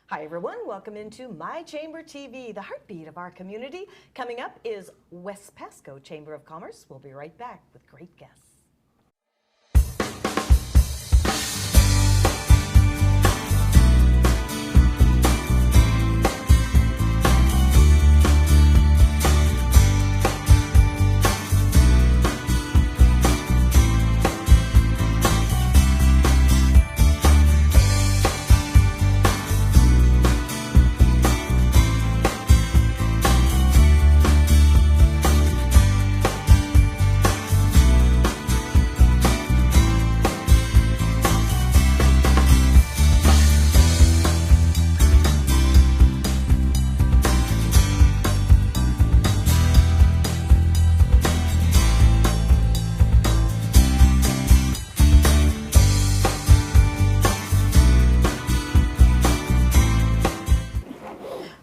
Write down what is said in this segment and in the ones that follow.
Hi everyone, welcome into My Chamber TV, the heartbeat of our community. Coming up is West Pasco Chamber of Commerce. We'll be right back with great guests.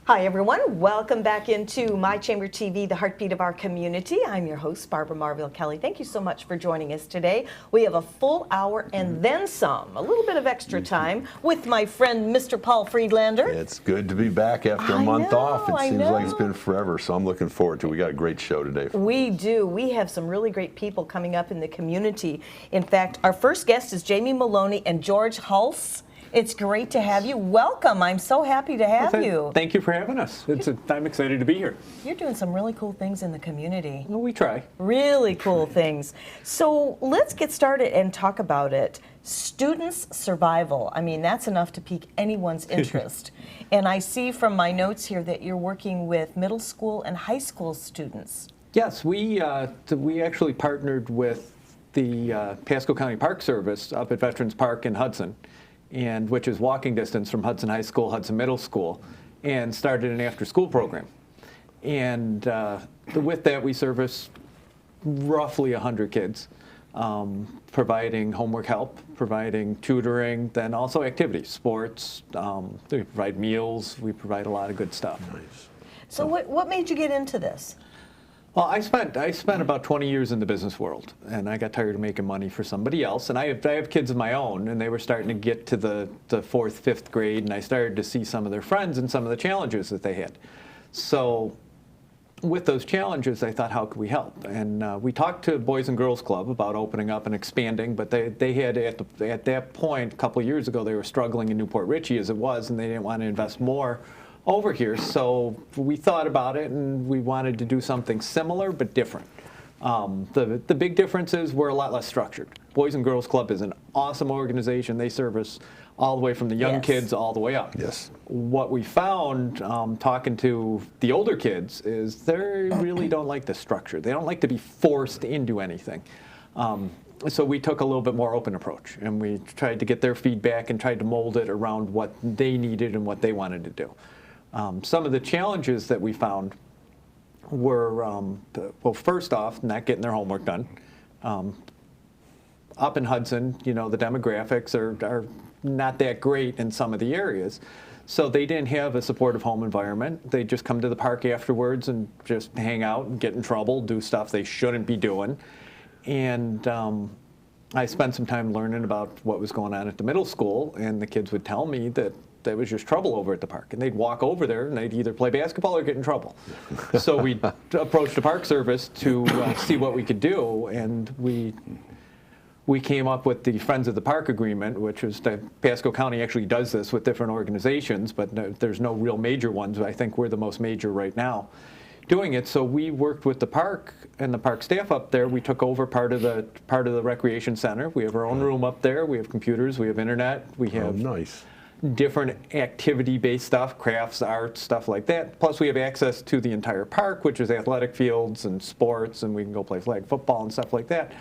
Hi everyone, welcome back into My Chamber TV, the heartbeat of our community. I'm your host, Barbara Marville Kelly. Thank you so much for joining us today. We have a full hour and then some, a little bit of extra time with my friend, Mr. Paul Friedlander. It's good to be back after a month off. It seems like it's been forever, so I'm looking forward to it. We got a great show today. We do. We have some really great people coming up in the community. In fact, our first guest is Jamie Maloney and George Hulse. It's great to have you. Welcome. I'm so happy to have you. Thank you for having us. I'm excited to be here. You're doing some really cool things in the community. Well, we try. Really cool things. So let's get started and talk about it. Students' survival. I mean, that's enough to pique anyone's interest. And I see from my notes here that you're working with middle school and high school students. Yes, we actually partnered with the Pasco County Park Service up at Veterans Park in Hudson, and which is walking distance from Hudson High School, Hudson Middle School, and started an after-school program. And with that, we service roughly 100 kids, providing homework help, providing tutoring, then also activities, sports. We provide meals. We provide a lot of good stuff. Nice. So what made you get into this? Well, I spent about 20 years in the business world, and I got tired of making money for somebody else. And I have kids of my own, and they were starting to get to the 4th, 5th grade, and I started to see some of their friends and some of the challenges that they had. So with those challenges, I thought, how could we help? And we talked to Boys and Girls Club about opening up and expanding, but they had, at that point, a couple of years ago, they were struggling in Newport Richey as it was, and they didn't want to invest more over here, so we thought about it and we wanted to do something similar but different. The big difference is we're a lot less structured. Boys and Girls Club is an awesome organization. They service all the way from the young kids all the way up. Yes. What we found talking to the older kids is they really don't like the structure. They don't like to be forced into anything. So we took a little bit more open approach, and we tried to get their feedback and tried to mold it around what they needed and what they wanted to do. Some of the challenges that we found were, well, first off, not getting their homework done. Up in Hudson, you know, the demographics are not that great in some of the areas. So they didn't have a supportive home environment. They just come to the park afterwards and just hang out and get in trouble, do stuff they shouldn't be doing. And I spent some time learning about what was going on at the middle school, and the kids would tell me that there was just trouble over at the park, and they'd walk over there and they'd either play basketball or get in trouble. So we approached the Park Service to see what we could do, and we came up with the Friends of the Park agreement, which is that Pasco County actually does this with different organizations, but there's no real major ones. I think we're the most major right now doing it. So we worked with the park and the park staff up there. We took over part of the recreation center. We have our own room up there. We have computers. We have internet. We have different activity-based stuff, crafts, art, stuff like that. Plus, we have access to the entire park, which is athletic fields and sports, and we can go play flag football and stuff like that.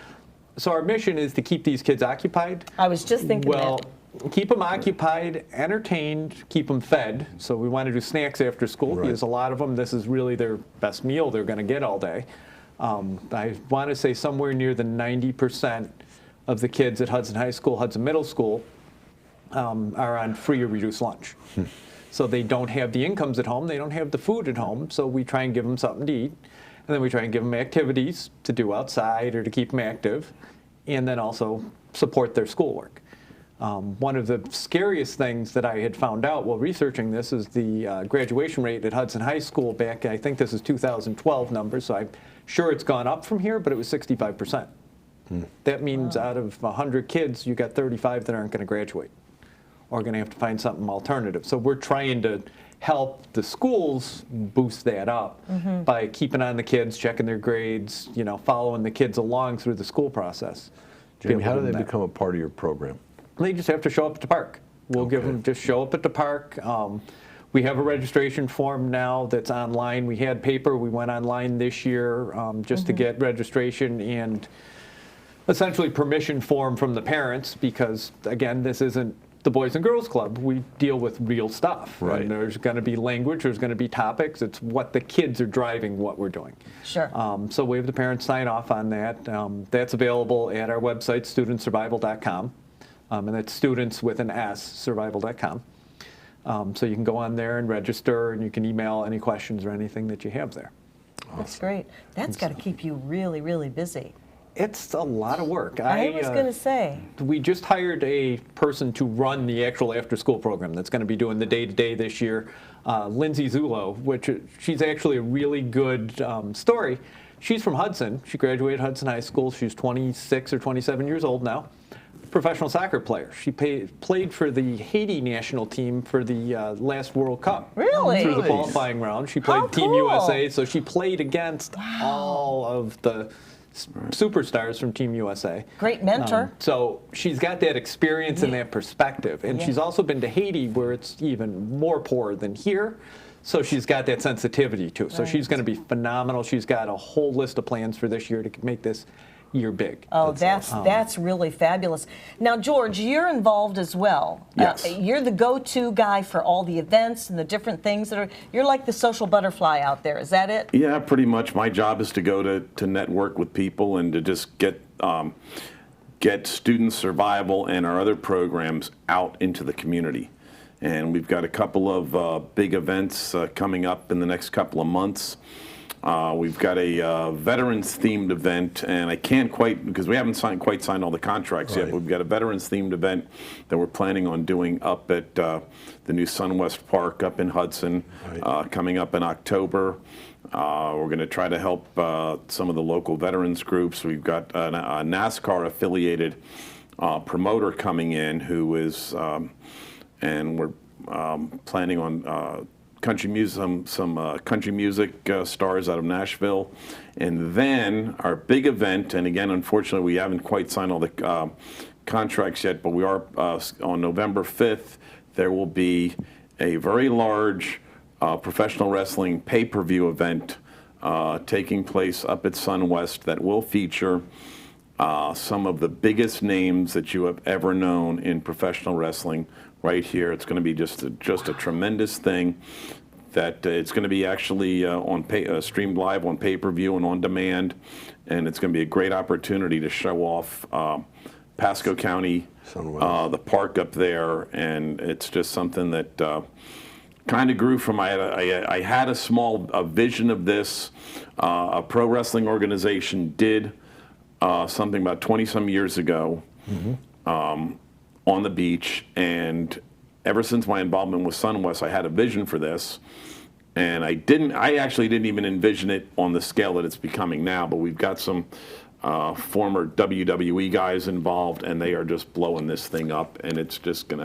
So our mission is to keep these kids occupied. I was just thinking that. Keep them occupied, entertained, keep them fed. So we want to do snacks after school because a lot of them, this is really their best meal they're going to get all day. I want to say somewhere near the 90% of the kids at Hudson High School, Hudson Middle School, are on free or reduced lunch. So they don't have the incomes at home, they don't have the food at home, so we try and give them something to eat. And then we try and give them activities to do outside or to keep them active, and then also support their schoolwork. One of the scariest things that I had found out while researching this is the graduation rate at Hudson High School back, I think this is 2012 numbers, so I'm sure it's gone up from here, but it was 65%. That means out of 100 kids, you got 35 that aren't going to graduate or going to have to find something alternative. So we're trying to help the schools boost that up by keeping on the kids, checking their grades, following the kids along through the school process. Jamie, how do they become a part of your program? They just have to show up at the park. We'll give them, just show up at the park. We have a registration form now that's online. We had paper. We went online this year just to get registration and essentially permission form from the parents because, again, this isn't the Boys and Girls Club. We deal with real stuff. Right. And there's going to be language. There's going to be topics. It's what the kids are driving what we're doing. Sure. So we have the parents sign off on that. That's available at our website, studentsurvival.com. And that's students with an S, survival.com. So you can go on there and register, and you can email any questions or anything that you have there. That's great. That's got to keep you really, really busy. It's a lot of work. I was going to say. We just hired a person to run the actual after-school program that's going to be doing the day-to-day this year, Lindsay Zulo, which she's actually a really good story. She's from Hudson. She graduated Hudson High School. She's 26 or 27 years old now. Professional soccer player. She played for the Haiti national team for the last World Cup. Really? Through the qualifying round. She played Team cool. USA, so she played against all of the superstars from Team USA. Great mentor. So she's got that experience and that perspective. And she's also been to Haiti where it's even more poor than here. So she's got that sensitivity too. So she's going to be phenomenal. She's got a whole list of plans for this year to make this year big. Oh, that's really fabulous. Now, George, you're involved as well. Yes. You're the go-to guy for all the events and the different things that are. You're like the social butterfly out there. Is that it? Yeah, pretty much. My job is to go to network with people and to just get student survival and our other programs out into the community. And we've got a couple of big events coming up in the next couple of months. We've got a veterans-themed event, and I can't quite, because we haven't quite signed all the contracts yet, but we've got a veterans-themed event that we're planning on doing up at the new SunWest Park up in Hudson, coming up in October. We're going to try to help some of the local veterans groups. We've got a NASCAR-affiliated promoter coming in who is, and we're planning on country music, some country music stars out of Nashville. And then our big event, and again, unfortunately, we haven't quite signed all the contracts yet, but we are on November 5th, there will be a very large professional wrestling pay-per-view event taking place up at SunWest that will feature some of the biggest names that you have ever known in professional wrestling right here. It's going to be just a tremendous thing. That it's going to be actually streamed live on pay-per-view and on demand, and it's going to be a great opportunity to show off Pasco County, the park up there, and it's just something that kind of grew from. I had a small vision of this. A pro wrestling organization did something about 20-some years ago on the beach, and ever since my involvement with SunWest, I had a vision for this, and I actually didn't even envision it on the scale that it's becoming now, but we've got some former WWE guys involved, and they are just blowing this thing up, and it's just gonna,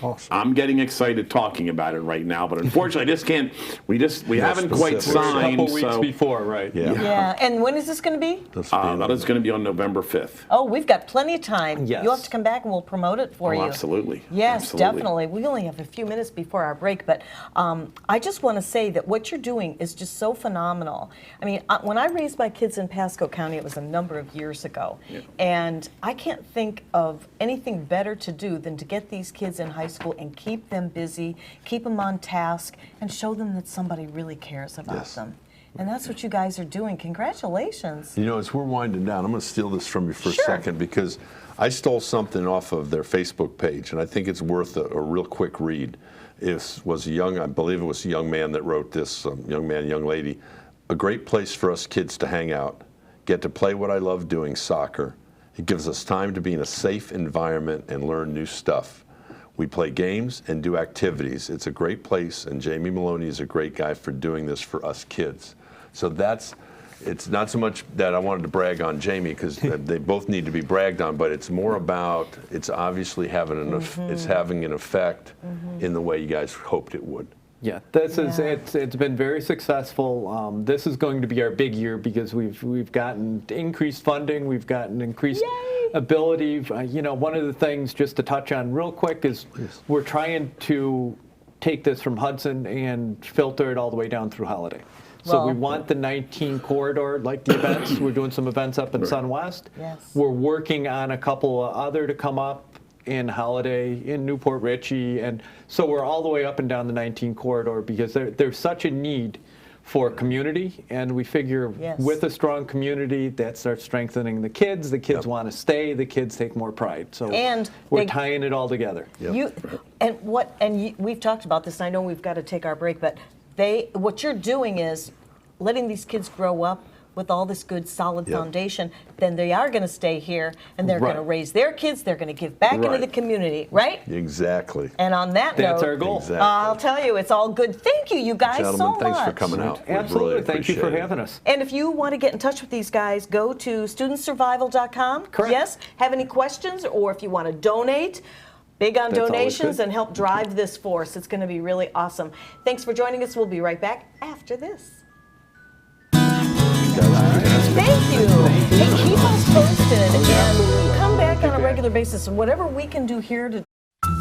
Awesome. I'm getting excited talking about it right now, but unfortunately I just can't, we haven't quite specifics. signed. A couple weeks so, before, right? Yeah. And when is this going to be? that is going to be on November 5th. Oh, we've got plenty of time. Yes. You'll have to come back and we'll promote it for you. Absolutely. Yes, Absolutely. definitely. We only have a few minutes before our break, but I just want to say that what you're doing is just so phenomenal. I mean, when I raised my kids in Pasco County, it was a number of years ago. And I can't think of anything better to do than to get these kids in high school and keep them busy, keep them on task, and show them that somebody really cares about them. And that's what you guys are doing. Congratulations. You know, as we're winding down, I'm going to steal this from you for a Sure. second because I stole something off of their Facebook page, and I think it's worth a real quick read. I believe it was a young man that wrote this, young man, young lady. A great place for us kids to hang out, get to play what I love doing, soccer, It gives us time to be in a safe environment and learn new stuff. We play games and do activities. It's a great place, and Jamie Maloney is a great guy for doing this for us kids. So it's not so much that I wanted to brag on Jamie, because they both need to be bragged on, but it's more about, it's obviously having it's having an effect in the way you guys hoped it would. Yeah, it's been very successful. This is going to be our big year because we've gotten increased funding, we've gotten increased ability. You know, one of the things just to touch on real quick is we're trying to take this from Hudson and filter it all the way down through Holiday. So we want the 19 corridor, like the events. We're doing some events up in Sun West. Yes. We're working on a couple of other to come up in Holiday, in Newport Richey, and so we're all the way up and down the 19 corridor because there's such a need for community, and we figure with a strong community that starts strengthening the kids. The kids want to stay. The kids take more pride. So we're tying it all together. We've talked about this, and I know we've got to take our break, but what you're doing is letting these kids grow up with all this good, solid foundation. Then they are going to stay here, and they're going to raise their kids. They're going to give back into the community, right? Exactly. And on that That's note, our goal. Exactly. I'll tell you, it's all good. Thank you, you guys, Gentlemen, so much. thanks for coming out. We Absolutely. really Thank you for appreciate it. having us. And if you want to get in touch with these guys, go to studentsurvival.com. Correct. Yes. Have any questions, or if you want to donate, big on That's always donations good. and help drive this force. It's going to be really awesome. Thanks for joining us. We'll be right back after this. Thank you. Hey, keep us posted and come back on a regular basis. Whatever we can do here to.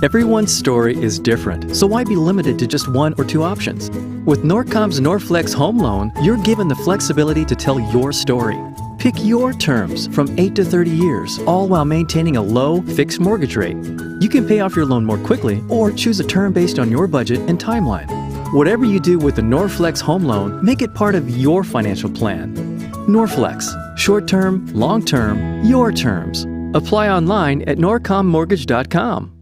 Everyone's story is different, so why be limited to just one or two options? With Norcom's Norflex Home Loan, you're given the flexibility to tell your story. Pick your terms from 8 to 30 years, all while maintaining a low, fixed mortgage rate. You can pay off your loan more quickly or choose a term based on your budget and timeline. Whatever you do with the Norflex Home Loan, make it part of your financial plan. Norflex, short-term, long-term, your terms. Apply online at norcommortgage.com.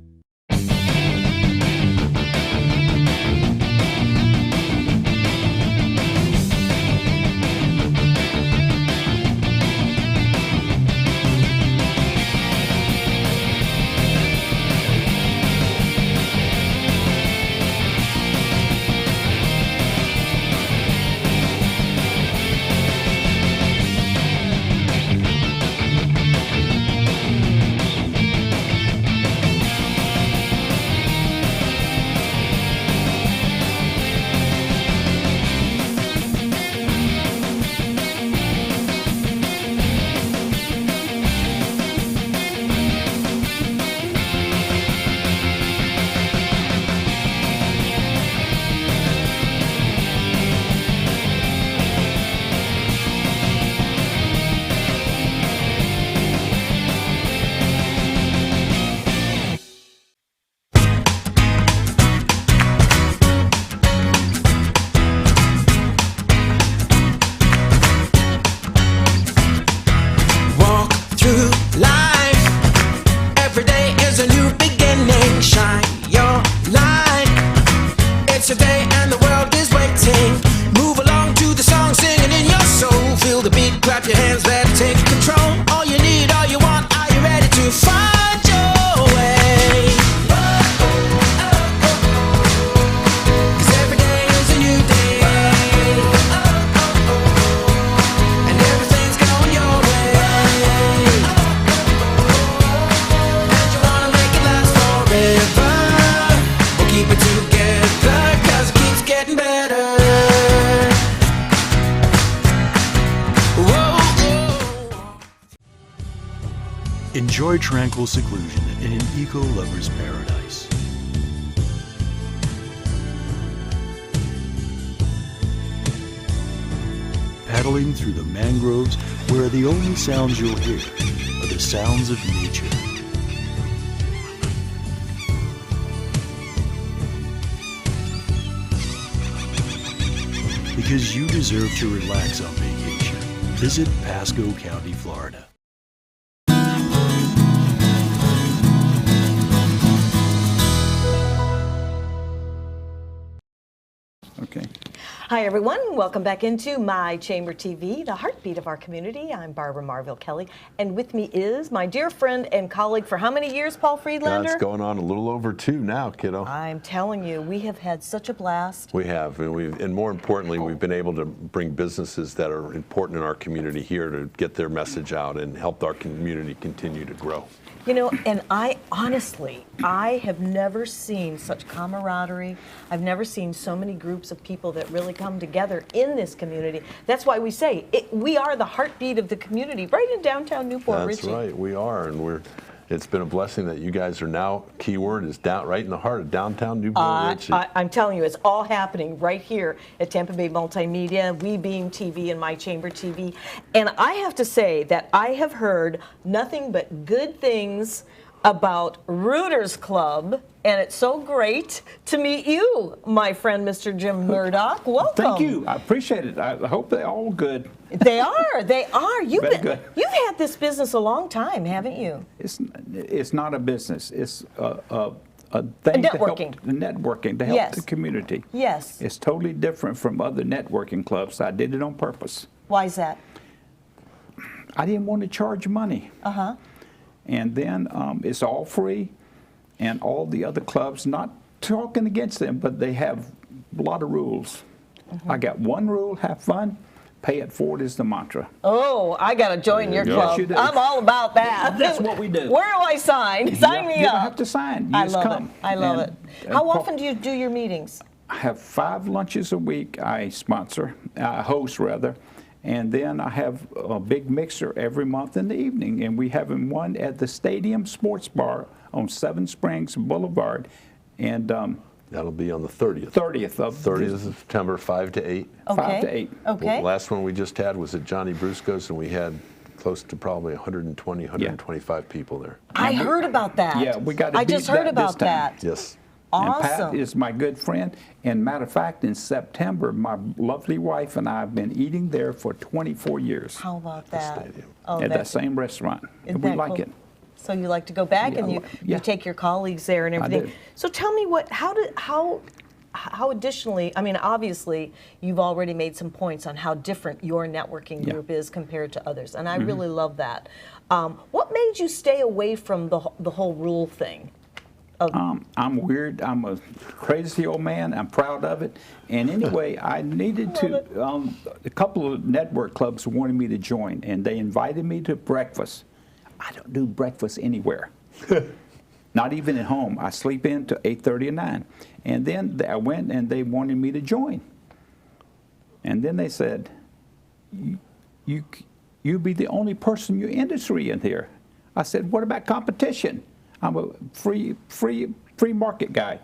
Enjoy tranquil seclusion in an eco-lover's paradise. Paddling through the mangroves where the only sounds you'll hear are the sounds of nature. Because you deserve to relax on vacation, visit Pasco County, Florida. Okay. Hi, everyone. Welcome back into My Chamber TV, the heartbeat of our community. I'm Barbara Marville Kelly, and with me is my dear friend and colleague for how many years, Paul Friedlander? That's going on a little over 2 now, kiddo. I'm telling you, we have had such a blast. We have, and more importantly, we've been able to bring businesses that are important in our community here to get their message out and help our community continue to grow. You know, and I have never seen such camaraderie. I've never seen so many groups of people that really come together in this community. That's why we say we are the heartbeat of the community right in downtown Newport Richey. That's right, we are, and it's been a blessing that you guys are now, keyword is down right in the heart of downtown Newport Richey. I'm telling you, it's all happening right here at Tampa Bay Multimedia, WeBeam TV, and My Chamber TV. And I have to say that I have heard nothing but good things about Rooters Club, and it's so great to meet you, my friend, Mr. Jim Murdoch. Welcome. Thank you. I appreciate it. I hope they're all good. They are. They are. You've Good. had this business a long time, haven't you? It's not a business. It's a thing networking. To help Yes. the community. Yes. It's totally different from other networking clubs. I did it on purpose. Why is that? I didn't want to charge money. Uh-huh. And then it's all free, and all the other clubs, not talking against them, but they have a lot of rules. I got one rule: have fun. Pay it forward is the mantra. Oh, I got to join your you go. club. Yes, you do. I'm all about that. That's what we do. Where do I sign? Sign me You up. don't have to sign. You I just love come. it. I love And- it. and How Paul- often do you do your meetings? I have 5 lunches a week I sponsor, host rather, and then I have a big mixer every month in the evening, and we have one at the Stadium Sports Bar on 7 Springs Boulevard, and That'll be on the 30th. 30th of 30th of September, 5 to 8. 5 to 8. Okay. The last one we just had was at Johnny Brusco's, and we had close to probably 120, 125 people there. I heard about that. Yeah, we got to I beat just heard that this about time. that. Yes. And Pat Awesome. is my good friend. And matter of fact, in September, my lovely wife and I have been eating there for 24 years How about that? stadium. Oh, at that that's- same restaurant. isn't And we that like cool? it. So you like to go back Yeah, and you yeah. take your colleagues there and everything. do. So tell me how additionally, I mean, obviously you've already made some points on how different your networking Yeah. group is compared to others, and I really love that. What made you stay away from the whole rule thing? I'm weird. I'm a crazy old man. I'm proud of it. And anyway, I needed to. A couple of network clubs wanted me to join, and they invited me to breakfast. I don't do breakfast anywhere. Not even at home. I sleep in to 8:30 or 9. And then I went, and they wanted me to join. And then they said, "You be the only person in your industry in here." I said, "What about competition? I'm a free market guy."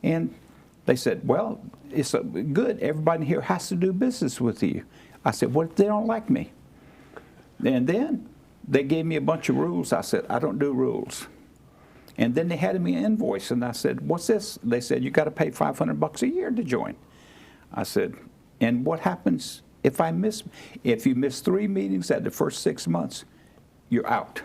And they said, "Well, it's good. Everybody here has to do business with you." I said, "What if they don't like me?" And then they gave me a bunch of rules. I said, "I don't do rules." And then they handed me an invoice, and I said, "What's this?" They said, "You got to pay $500 a year to join." I said, "And what happens if I miss? If you miss 3 meetings at the first 6 months, you're out."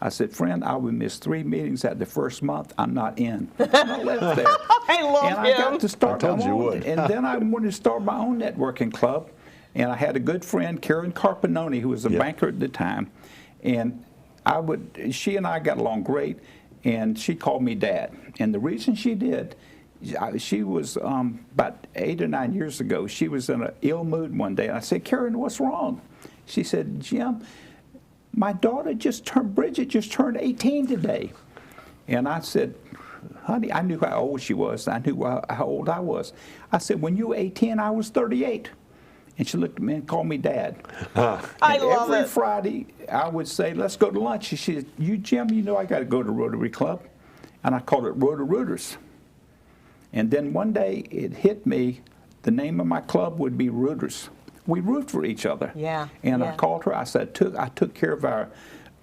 I said, "Friend, I would miss 3 meetings at the first month. I'm not in." I left there. I love and I him. got to start I told my you own. would. And then I wanted to start my own networking club. And I had a good friend, Karen Carpinoni, who was a Yep. banker at the time. And she and I got along great. And she called me Dad. And the reason she did, she was about 8 or 9 years ago, she was in an ill mood one day. And I said, "Karen, what's wrong?" She said, "Jim, my daughter Bridget just turned 18 today." And I said, "Honey," I knew how old she was. I knew how old I was. I said, "When you were 18, I was 38. And she looked at me and called me Dad. I And love every it. Friday, I would say, "Let's go to lunch." She said, Jim, you know I got to go to Rotary Club." And I called it Rooters. And then one day it hit me, the name of my club would be Rooters. We root for each other. Yeah, And yeah. I called her. I said, I took care of our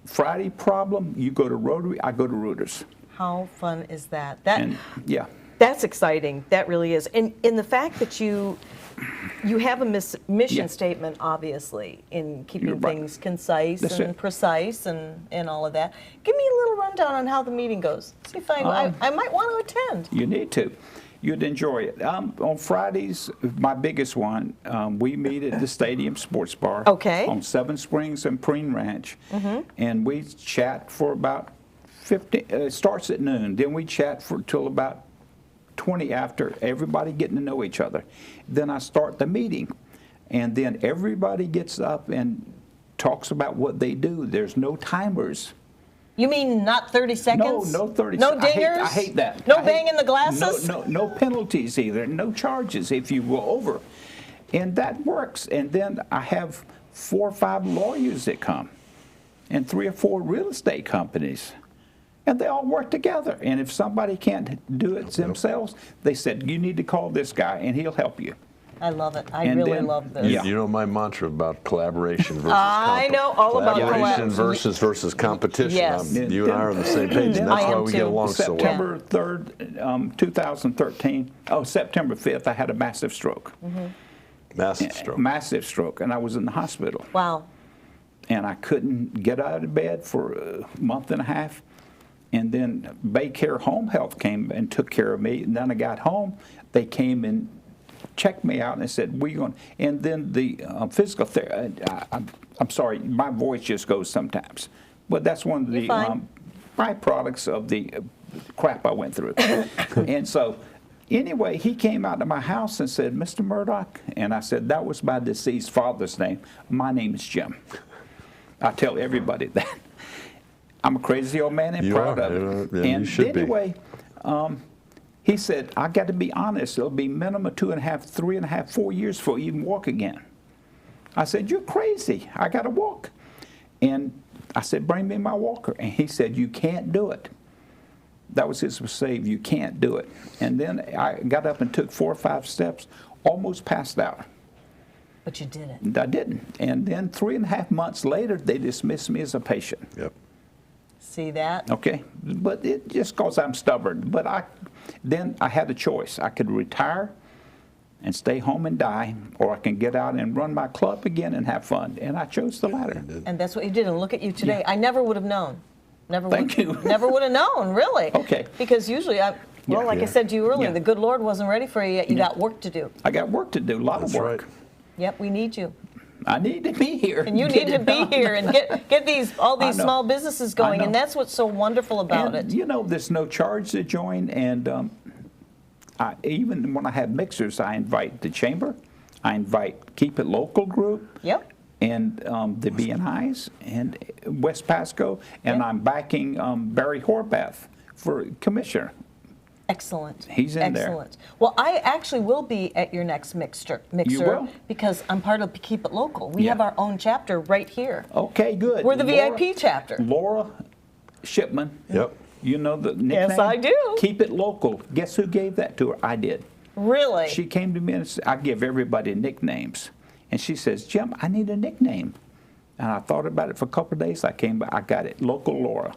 Friday problem. You go to Rotary, I go to Rooters. How fun is that? And yeah. That's exciting. That really is. And in the fact that you have a mission Yeah. statement, obviously, in keeping You're right. things concise That's and it. precise and all of that. Give me a little rundown on how the meeting goes. See if I might want to attend. You need to. You'd enjoy it. On Fridays, my biggest one, we meet at the Stadium Sports Bar. Okay. On Seven Springs and Preen Ranch. And we chat for about 15, it starts at noon. Then we chat for till about 20 after, everybody getting to know each other. Then I start the meeting. And then everybody gets up and talks about what they do. There's no timers. You mean not 30 seconds? No 30 No seconds. dingers? I hate that. No I hate- banging the glasses? No penalties either. No charges if you go over. And that works. And then I have 4 or 5 lawyers that come and 3 or 4 real estate companies. And they all work together. And if somebody can't do it themselves, they said, you need to call this guy and he'll help you. I love it. I And really then- love this. Yeah. You know my mantra about collaboration versus I know all about collaboration collab- versus competition. Yes. You and I are on the same page, and that's I why am we too. get along so well. September 3rd, 2013, September 5th, I had a massive stroke. Massive stroke. Massive stroke, and I was in the hospital. Wow. And I couldn't get out of bed for a month and a half. And then Baycare Home Health came and took care of me. And then I got home, they came and checked me out and they said, "We going?" And then the physical therapy. I'm sorry, my voice just goes sometimes, but that's one of You're the fine. byproducts of the crap I went through. And so, anyway, he came out to my house and said, "Mr. Murdoch," and I said, "That was my deceased father's name. My name is Jim." I tell everybody that. I'm a crazy old man and You proud are. of it. Yeah, you And should be. anyway, he said, "I got to be honest. It'll be minimum 2.5, 3.5, 4 years before you even walk again." I said, "You're crazy. I got to walk." And I said, "Bring me my walker." And he said, "You can't do it." That was his save. You can't do it. And then I got up and took 4 or 5 steps, almost passed out. But you did it. And I didn't. And then 3.5 months later, they dismissed me as a patient. Yep. See that? Okay, but it just because I'm stubborn. But then I had a choice. I could retire and stay home and die, or I can get out and run my club again and have fun. And I chose the latter. And that's what you did. And look at you today. I never would have known. Never Thank would, you. Never would have known, really. Okay. Because usually, like I said to you earlier, Yeah. the good Lord wasn't ready for you yet. You got work to do. I got work to do, a lot That's of work. right. Yep, we need you. I need to be here. And you Get need to it be done. here and get all these know. small businesses I going. know. And that's what's so wonderful about And, it. you know, there's no charge to join. And even when I have mixers, I invite the chamber. I invite Keep It Local group. Yep. And the BNIs and West Pasco. And Yeah. I'm backing Barry Horvath for commissioner. Excellent. He's in there. Excellent. Well, I actually will be at your next mixer will? because I'm part of Keep It Local. We Yeah. have our own chapter right here. Okay, good. We're the Laura- VIP chapter. Laura Shipman. Yep. You know the nickname? Yes, I do. Keep It Local. Guess who gave that to her? I did. Really? She came to me and said, I give everybody nicknames. And she says, "Jim, I need a nickname." And I thought about it for a couple of days. I came back, I got it, Local Laura.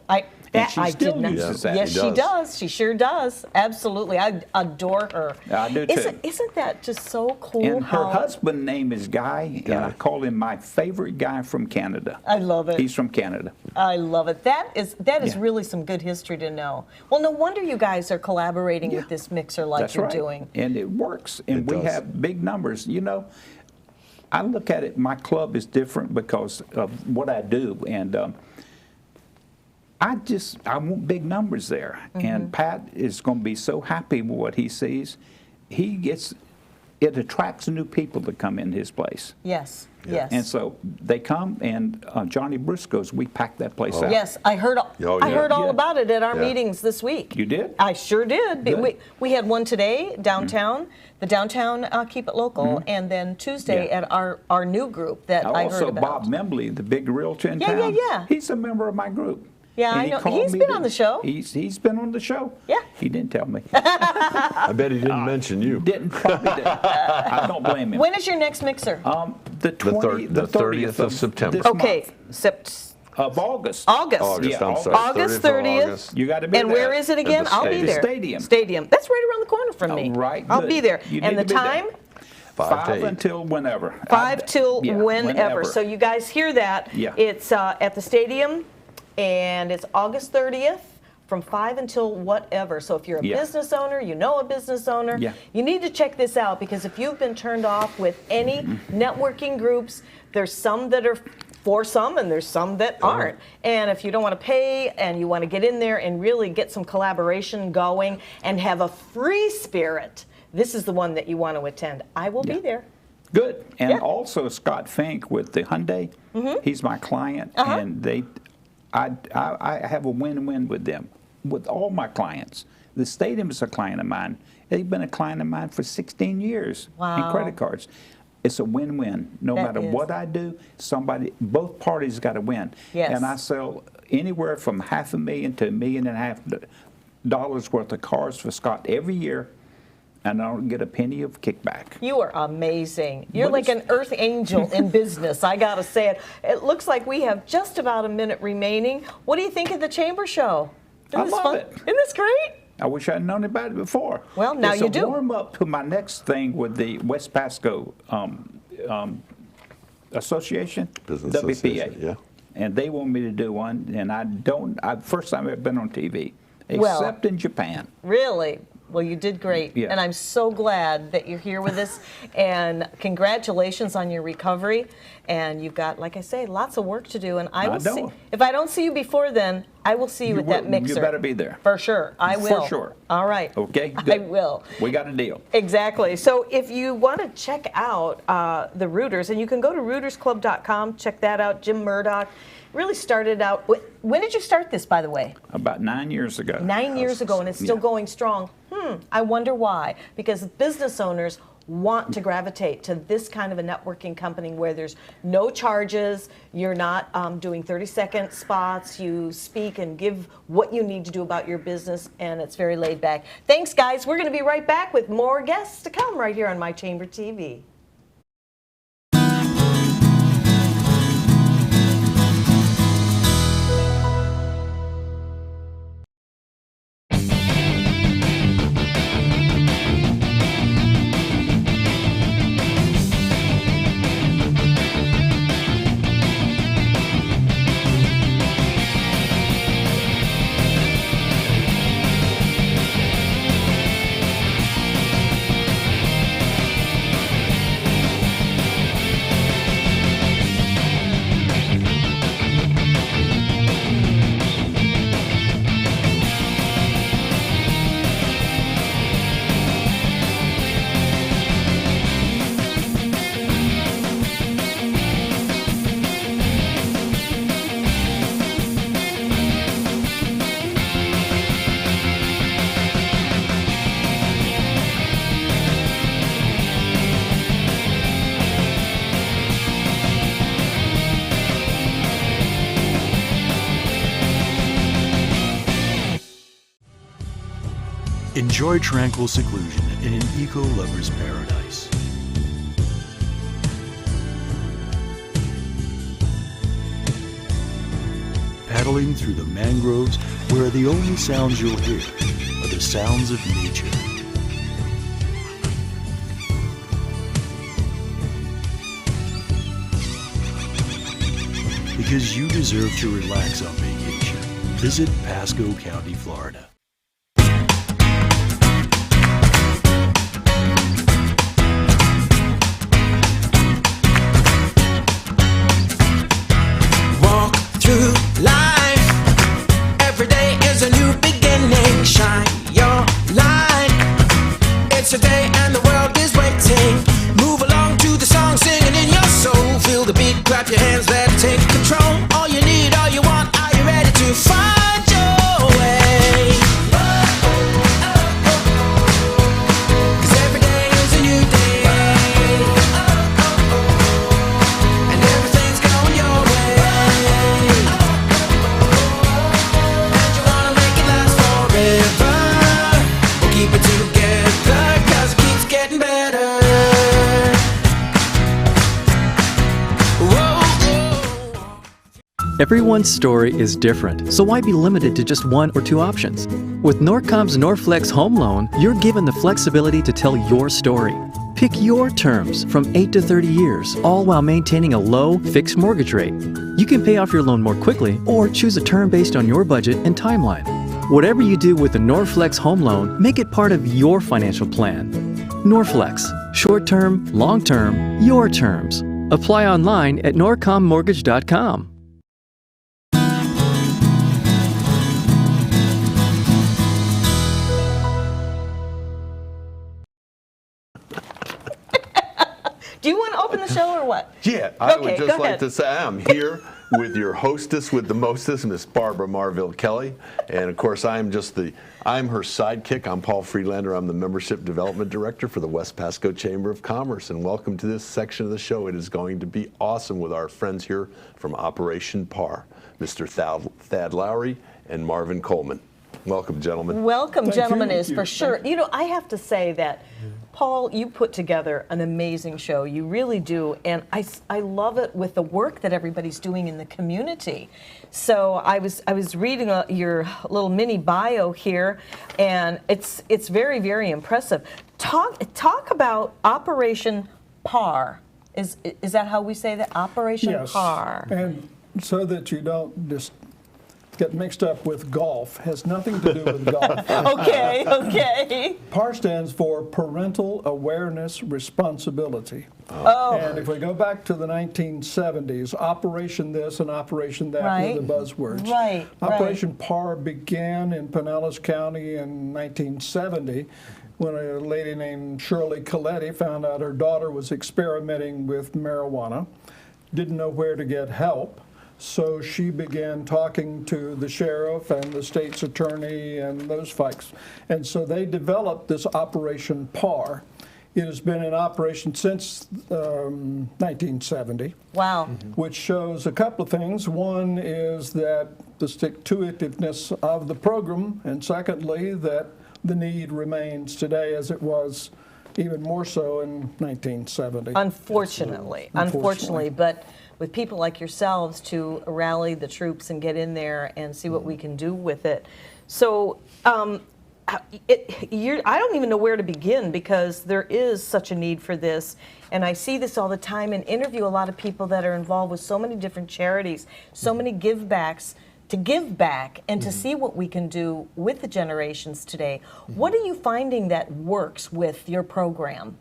And she still did not. uses that. Yes, She she does. does. She sure does. Absolutely. I adore her. I do too. Isn't that just so cool? And her how- husband's name is Guy, and I call him my favorite guy from Canada. I love it. He's from Canada. I love it. That is Yeah. really some good history to know. Well, no wonder you guys are collaborating with this mixer like That's you're right. doing. And it works. And It we does. have big numbers. You know, I look at it, my club is different because of what I do. And I want big numbers there. Mm-hmm. And Pat is going to be so happy with what he sees. It attracts new people to come in his place. Yes. Yes. And so they come, and Johnny Briscoe's, we pack that place out. Yes, I heard. Oh, I yeah. heard all Yeah. about it at our Yeah. meetings this week. You did? I sure did. Good. We had one today downtown, the downtown Keep It Local, and then Tuesday Yeah. at our new group that I heard Also, about. Bob Membley, the big realtor in Yeah, yeah, town. yeah. He's a member of my group. Yeah, And I he know. called He's me been to- on the show. He's been on the show. Yeah. He didn't tell me. I bet he didn't mention you. Didn't probably did. I don't blame him. When is your next mixer? The 30th of September. this Okay, month, of August. August. August, Yeah, I'm sorry. August 30th of 30th. August. You got to be And there. where is it again? the I'll be stadium. there. The stadium. Stadium. That's right around the corner from me. Oh, right, I'll good. be there. You And need the to be there. time? 5 to 8. until whenever. 5 till Yeah, whenever. So you guys hear that. Yeah. It's at the stadium, and it's August 30th from 5 until whatever. So if you're a Yeah. business owner, you know a business owner, Yeah. you need to check this out, because if you've been turned off with any networking groups, there's some that are for some and there's some that aren't. And if you don't want to pay and you want to get in there and really get some collaboration going and have a free spirit, this is the one that you want to attend. I will be there. Good. And Yeah. also Scott Fink with the Hyundai, he's my client, and I have a win-win with them, with all my clients. The stadium is a client of mine. They've been a client of mine for 16 years in Wow. credit cards. It's a win-win. No That matter is. what I do, both parties got to win. Yes. And I sell anywhere from $500,000 to $1.5 million worth of cars for Scott every year, and I don't get a penny of kickback. You are amazing. You're What like is- an earth angel in business. I got to say it. It looks like we have just about a minute remaining. What do you think of the Chamber Show? I Isn't this love fun? it. Isn't this great? I wish I'd known about it before. Well, now it's you a do. warm up to my next thing with the West Pasco Association, Business WPA. Association, yeah. And they want me to do one, and first time I've been on TV, Well- except in Japan. Really? Well, you did great. Yeah. And I'm so glad that you're here with us. And congratulations on your recovery. And you've got, like I say, lots of work to do. And I will see. know. If I don't see you before then, I will see you at that will. mixer. You better be there. For sure. I will. For sure. All right. Okay, I good. will. We got a deal. Exactly. So if you want to check out the Rooters, and you can go to rootersclub.com, check that out. Jim Murdoch really started out. When did you start this, by the way? About 9 years ago. 9 years ago, and it's still Yeah. going strong. I wonder why. Because business owners want to gravitate to this kind of a networking company where there's no charges, you're not doing 30-second spots, you speak and give what you need to do about your business, and it's very laid back. Thanks, guys. We're going to be right back with more guests to come right here on My Chamber TV. Enjoy tranquil seclusion in an eco-lover's paradise. Paddling through the mangroves where the only sounds you'll hear are the sounds of nature. Because you deserve to relax on vacation, visit Pasco County, Florida. Walk through life. Every day is a new beginning. Shine your light. It's a day and the world is waiting. Move along to the song, singing in your soul. Feel the beat, clap your hands, let it take control. All you need, all you want, are you ready to find your way? 'Cause every day is a new day. And everything's going your way. And you wanna make it last forever. We'll keep it together, 'cause it keeps getting better. Whoa, whoa. Everyone's story is different, so why be limited to just one or two options? With Norcom's Norflex Home Loan, you're given the flexibility to tell your story. Pick your terms from 8 to 30 years, all while maintaining a low, fixed mortgage rate. You can pay off your loan more quickly or choose a term based on your budget and timeline. Whatever you do with the Norflex home loan, make it part of your financial plan. Norflex, short-term, long-term, your terms. Apply online at norcommortgage.com. Do you want to open the show or what? Yeah, I Okay, would go just like ahead. to say I'm here with your hostess with the mostest, Miss Barbara Marville Kelly. And of course, I'm her sidekick. I'm Paul Friedlander. I'm the Membership Development Director for the West Pasco Chamber of Commerce. And welcome to this section of the show. It is going to be awesome with our friends here from Operation PAR, Mr. Thad Lowry and Marvin Coleman. Welcome, gentlemen. Welcome, Thank gentlemen, you. is for sure. You know, I have to say that, Paul, you put together an amazing show. You really do. And I love it with the work that everybody's doing in the community. So I was reading your little mini bio here, and it's very, very impressive. Talk about Operation PAR. Is that how we say that? Operation Yes, PAR. and so that you don't just get mixed up with golf, has nothing to do with golf. Okay. PAR stands for Parental Awareness Responsibility. Oh, And if we go back to the 1970s, Operation this and Operation that Right. were the buzzwords. Right, Operation PAR began in Pinellas County in 1970 when a lady named Shirley Coletti found out her daughter was experimenting with marijuana, didn't know where to get help. So she began talking to the sheriff and the state's attorney and those folks. And so they developed this Operation PAR. It has been in operation since 1970, wow. which shows a couple of things. One is that the stick-to-itiveness of the program, and secondly, that the need remains today as it was even more so in 1970. Unfortunately, but with people like yourselves to rally the troops and get in there and see what we can do with it. So I don't even know where to begin because there is such a need for this. And I see this all the time and interview a lot of people that are involved with so many different charities, so many give backs, to give back and to see what we can do with the generations today. What are you finding that works with your program?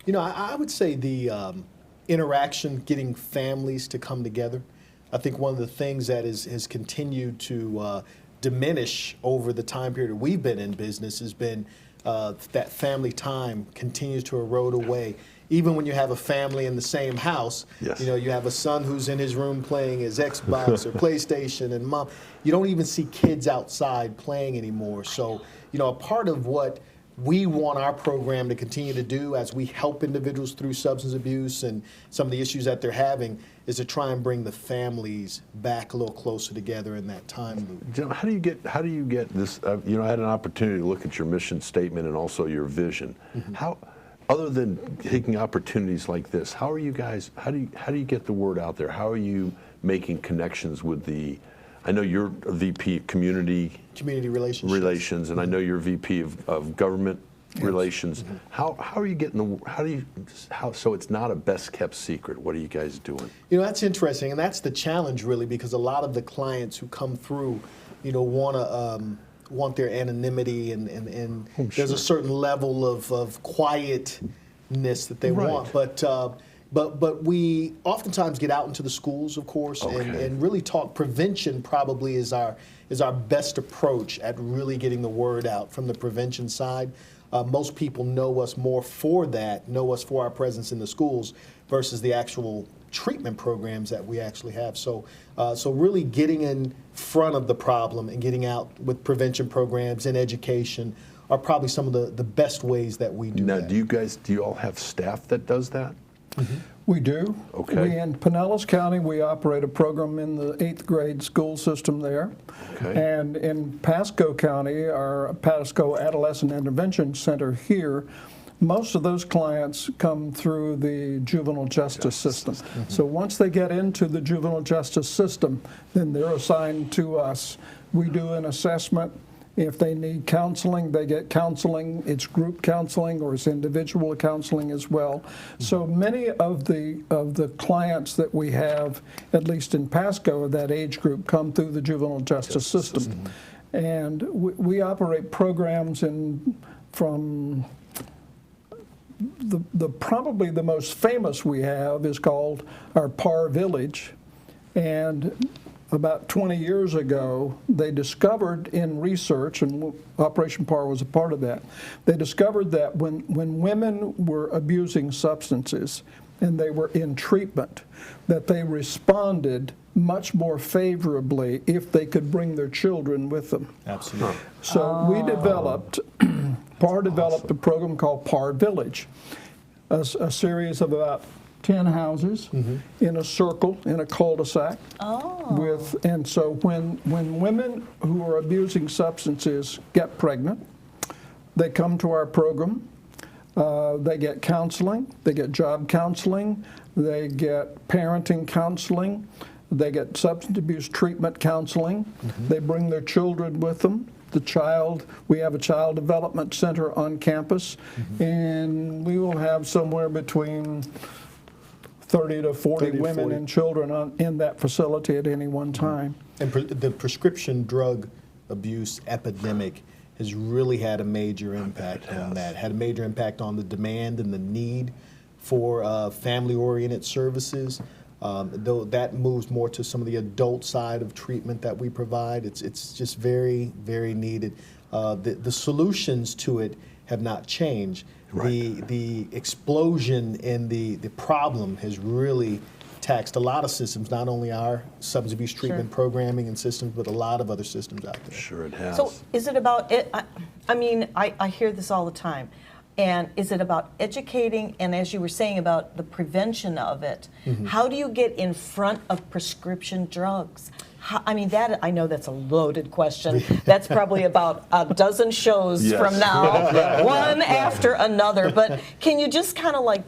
You know, I would say the interaction, getting families to come together. I think one of the things that has continued to diminish over the time period we've been in business has been that family time continues to erode away. Even when you have a family in the same house, Yes. you know, you have a son who's in his room playing his Xbox or PlayStation, and mom, you don't even see kids outside playing anymore. So, you know, a part of what we want our program to continue to do as we help individuals through substance abuse and some of the issues that they're having is to try and bring the families back a little closer together in that time loop. Jim, how do you get this? You know, I had an opportunity to look at your mission statement and also your vision. How, other than taking opportunities like this, how are you guys? How do you get the word out there? How are you making connections with the? I know you're a VP of Community Relations, and I know you're VP of Government Relations. How are you getting so it's not a best kept secret? What are you guys doing? You know, that's interesting, and that's the challenge really, because a lot of the clients who come through, you know, want their anonymity, and there's a certain level of quietness that they want, but we oftentimes get out into the schools, of course, and really talk. Prevention probably is our best approach at really getting the word out from the prevention side. Most people know us more for that, know us for our presence in the schools versus the actual treatment programs that we actually have. So really getting in front of the problem and getting out with prevention programs and education are probably some of the best ways that we do Now, that. do you all have staff that does that? We do. Okay. We, in Pinellas County, we operate a program in the 8th grade school system there. Okay. And in Pasco County, our Pasco Adolescent Intervention Center here, most of those clients come through the juvenile justice system. So once they get into the juvenile justice system, then they're assigned to us. We do an assessment. If they need counseling, they get counseling. It's group counseling or it's individual counseling as well. So many of the clients that we have, at least in Pasco, of that age group, come through the juvenile justice system. And we operate programs from probably the most famous we have is called our PAR Village. And about 20 years ago, they discovered in research, and Operation PAR was a part of that, they discovered that when women were abusing substances and they were in treatment, that they responded much more favorably if they could bring their children with them. Absolutely. So we developed, PAR developed a program called PAR Village, a series of about 10 houses in a circle, in a cul-de-sac. And so when women who are abusing substances get pregnant, they come to our program. They get counseling, they get job counseling, they get parenting counseling, they get substance abuse treatment counseling. They bring their children with them. We have a child development center on campus, and we will have somewhere between 30 to 40 women and children in that facility at any one time. And the prescription drug abuse epidemic has really had a major impact on that, had a major impact on the demand and the need for family-oriented services. Though that moves more to some of the adult side of treatment that we provide, it's just very, very needed. The solutions to it have not changed. Right. The explosion in the problem has really taxed a lot of systems, not only our substance abuse treatment programming and systems, but a lot of other systems out there. Sure it has. So is it about it? I mean, I hear this all the time. And is it about educating, and as you were saying about the prevention of it, how do you get in front of prescription drugs? I mean, I know that's a loaded question. That's probably about a dozen shows from now, one after another. But can you just kind of like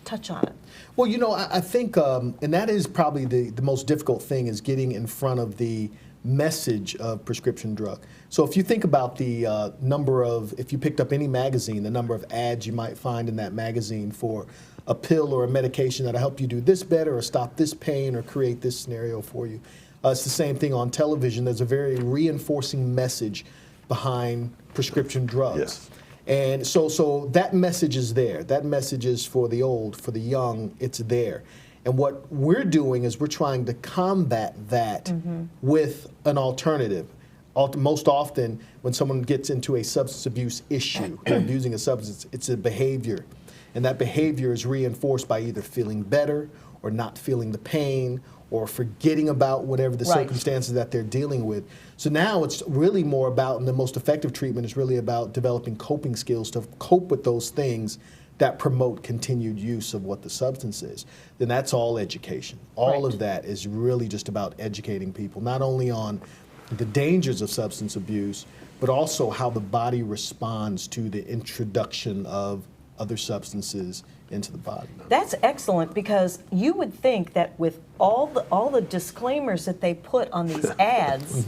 touch on it? Well, you know, I think, and that is probably the most difficult thing, is getting in front of the message of prescription drug. So if you think about the number of, if you picked up any magazine, the number of ads you might find in that magazine for a pill or a medication that'll help you do this better or stop this pain or create this scenario for you. It's the same thing on television. There's a very reinforcing message behind prescription drugs. Yes. And so that message is there. That message is for the old, for the young, it's there. And what we're doing is we're trying to combat that with an alternative. Most often, when someone gets into a substance abuse issue, or abusing a substance, it's a behavior. And that behavior is reinforced by either feeling better or not feeling the pain or forgetting about whatever the circumstances that they're dealing with. So now it's really more about, and the most effective treatment is really about developing coping skills to cope with those things that promote continued use of what the substance is. Then that's all education. All of that is really just about educating people, not only on the dangers of substance abuse, but also how the body responds to the introduction of other substances into the body. That's excellent, because you would think that with all the disclaimers that they put on these ads,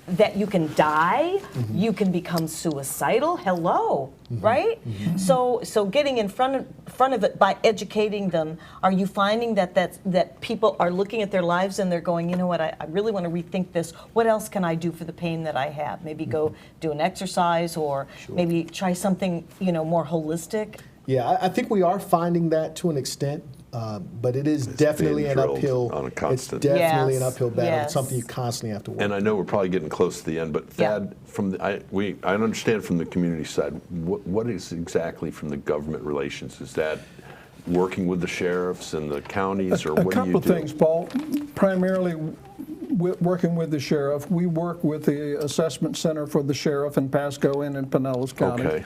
that you can die, you can become suicidal. Hello, right? So getting in front of it by educating them. Are you finding that people are looking at their lives and they're going, you know what, I really want to rethink this. What else can I do for the pain that I have? Maybe go do an exercise, or maybe try something more holistic. Yeah, I think we are finding that to an extent, but it's definitely an uphill. On a constant. It's definitely an uphill battle. It's something you constantly have to work. And I know we're probably getting close to the end, but Thad, I understand from the community side, what is exactly from the government relations? Is that working with the sheriffs and the counties, or what do you do? A couple of things, Paul. Primarily working with the sheriff. We work with the assessment center for the sheriff in Pasco and in Pinellas County. Okay.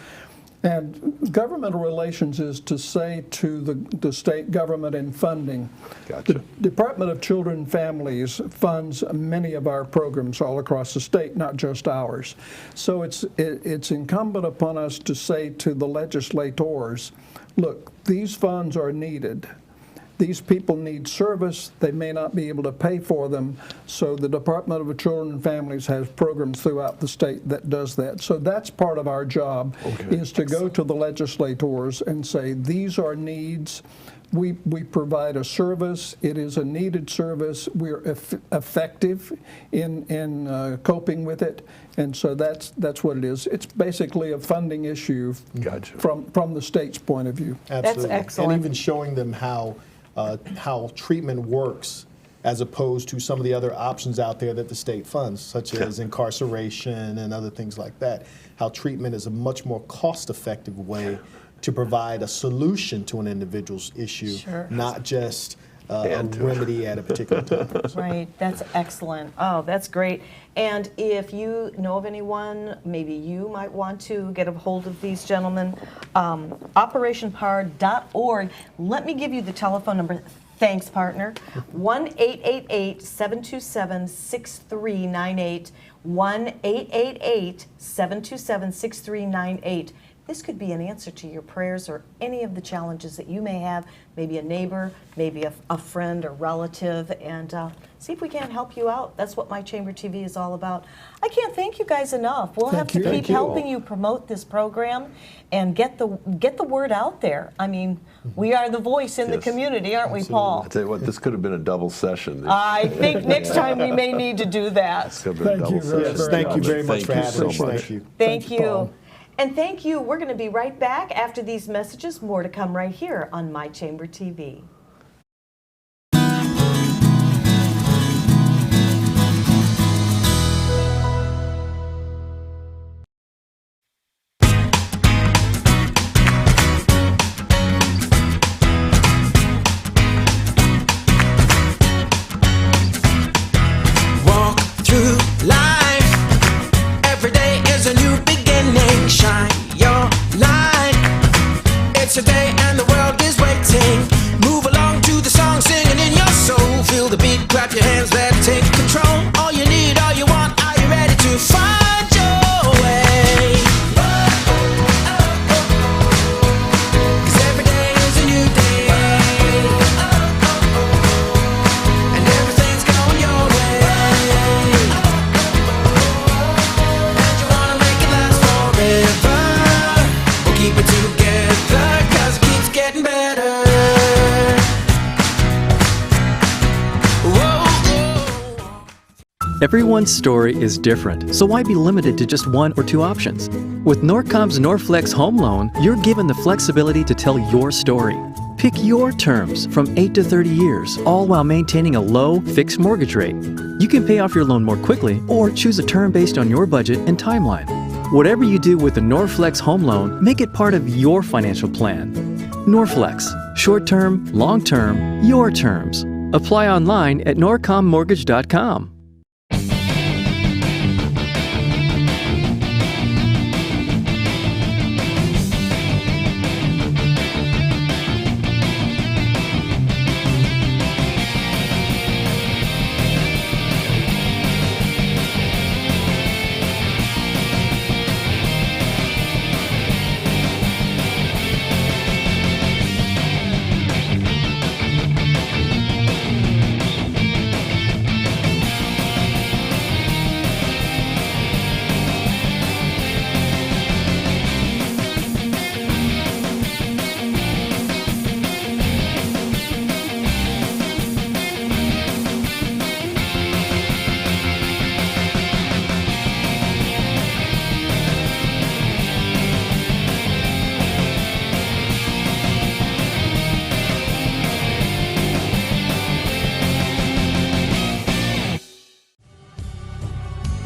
And governmental relations is to say to the state government in funding. Gotcha. The Department of Children and Families funds many of our programs all across the state, not just ours. So it's incumbent upon us to say to the legislators, look, these funds are needed. These people need service. They may not be able to pay for them. So the Department of Children and Families has programs throughout the state that does that. So that's part of our job, is to go to the legislators and say, these are needs. we provide a service. It is a needed service. We're effective in coping with it, and so that's what it is. It's basically a funding issue Gotcha. from the state's point of view. Absolutely. excellent. And even showing them how treatment works as opposed to some of the other options out there that the state funds, such as incarceration and other things like that. How treatment is a much more cost-effective way to provide a solution to an individual's issue, Sure. not just a Add to it. remedy at a particular time. Right, that's excellent. Oh, that's great. And if you know of anyone, maybe you might want to get a hold of these gentlemen, operationpar.org. Let me give you the telephone number. Thanks, partner. 1-888-727-6398. 1-888-727-6398. This could be an answer to your prayers or any of the challenges that you may have, maybe a neighbor, maybe a friend or relative, and see if we can't help you out. That's what My Chamber TV is all about. I can't thank you guys enough. We'll have to keep helping you promote this program and get the word out there. I mean, we are the voice in the Yes. community, aren't we, Paul? I tell you what, this could have been a double session. I think next time we may need to do that. This could have been a Thank you double very, session. very Thank you very much Thank for you having us. so much. Thank you. Thank Thanks, you. Paul. And thank you. We're going to be right back after these messages. More to come right here on My Chamber TV. Walk through life. Every day is a new beginning. Shine your light. It's a day and the world is waiting. Move along to the song, singing in your soul. Feel the beat, clap your hands, let's take control. All you need, all you want, are you ready to find your way? 'Cause every day is a new day. And everything's going your way. And you wanna make it last forever. We'll keep it together, 'cause it keeps getting better. Whoa, whoa. Everyone's story is different, so why be limited to just one or two options? With Norcom's Norflex Home Loan, you're given the flexibility to tell your story. Pick your terms from 8 to 30 years, all while maintaining a low, fixed mortgage rate. You can pay off your loan more quickly or choose a term based on your budget and timeline. Whatever you do with the Norflex Home Loan, make it part of your financial plan. Norflex, short term, long term, your terms. Apply online at norcommortgage.com.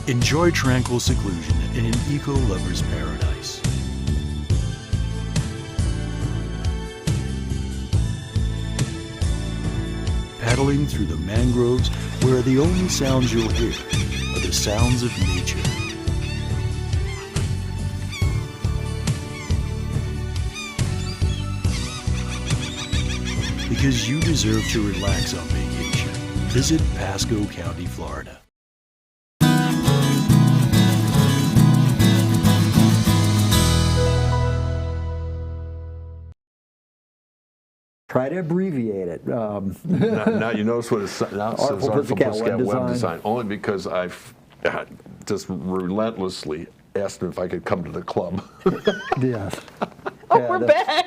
Enjoy tranquil seclusion in an eco-lover's paradise. Paddling through the mangroves where the only sounds you'll hear are the sounds of nature. Because you deserve to relax on vacation, visit Pasco County, Florida. Try to abbreviate it. Now you notice what it says. Now it says Artful Artful Pussycat Pussycat Web Web Design. Design, only because I've just relentlessly asked him if I could come to the club. Yes. Oh, we're back.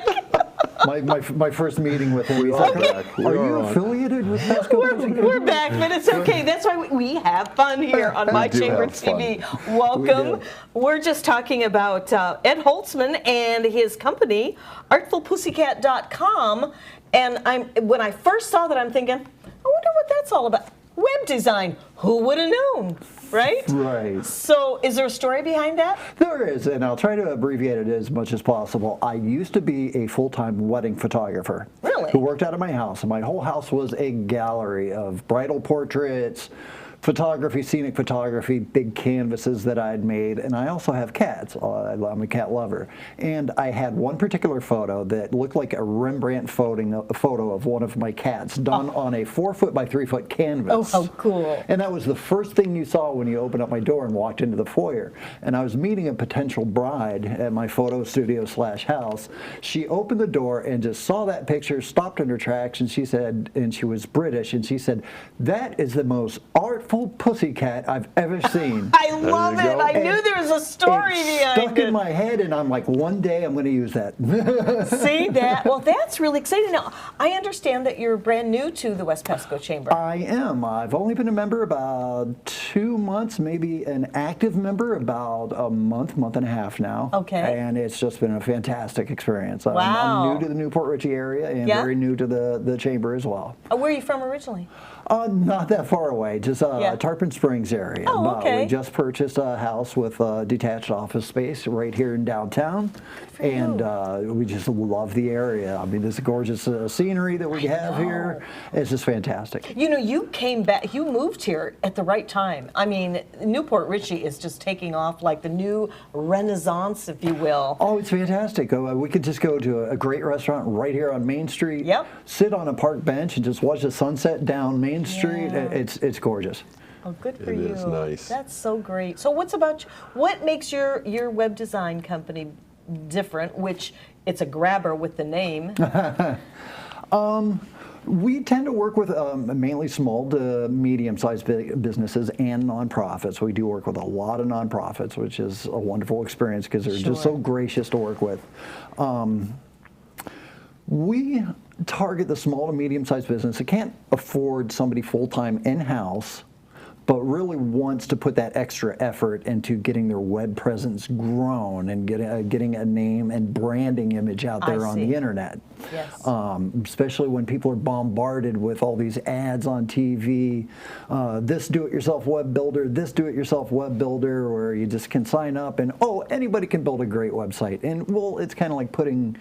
my first meeting with him. He's like, are you affiliated with Pasco? We're back, but it's okay. That's why we have fun here on My do Chamber have fun. TV. Welcome. We're just talking about Ed Holtzman and his company, ArtfulPussycat.com. And when I first saw that, I'm thinking, I wonder what that's all about. Web design. Who would have known, right? Right. So is there a story behind that? There is, and I'll try to abbreviate it as much as possible. I used to be a full-time wedding photographer. Really? Who worked out of my house. And my whole house was a gallery of bridal portraits, photography, scenic photography, big canvases that I'd made, and I also have cats. I'm a cat lover. And I had one particular photo that looked like a Rembrandt photo of one of my cats done on a 4-foot by 3-foot canvas. Oh, how cool. And that was the first thing you saw when you opened up my door and walked into the foyer. And I was meeting a potential bride at my photo studio / house. She opened the door and just saw that picture, stopped in her tracks, and she said, and she was British, and she said, "That is the most artful pussycat I've ever seen." I love it. go. I knew there was a story It behind stuck it. in my head, and I'm like, one day I'm going to use that. See that? Well, that's really exciting. Now, I understand that you're brand new to the West Pasco Chamber. I am. I've only been a member about 2 months, maybe an active member about a month and a half now. Okay. And it's just been a fantastic experience. Wow. I'm new to the Newport Richey area and Yeah? very new to the chamber as well. Where are you from originally? Not that far away, just Yeah. Tarpon Springs area. Oh, okay. We just purchased a house with detached office space right here in downtown, for and we just love the area. I mean, this gorgeous scenery that we have here. It's just fantastic. You know, you came back, you moved here at the right time. I mean, Newport Richey is just taking off like the new renaissance, if you will. Oh, it's fantastic. We could just go to a great restaurant right here on Main Street, Yep. sit on a park bench and just watch the sunset down Main Street. Yeah. It's gorgeous. Oh, good for It you. is nice. That's so great. So what makes your web design company different, which it's a grabber with the name? We tend to work with mainly small to medium-sized businesses and nonprofits. We do work with a lot of nonprofits, which is a wonderful experience because they're just so Sure. gracious to work with. We target the small to medium-sized business that can't afford somebody full-time in-house, but really wants to put that extra effort into getting their web presence grown and getting a name and branding image out there on see. the internet. Yes. Especially when people are bombarded with all these ads on TV, this do-it-yourself web builder, this do-it-yourself web builder, where you just can sign up and, oh, anybody can build a great website. And, well, it's kind of like putting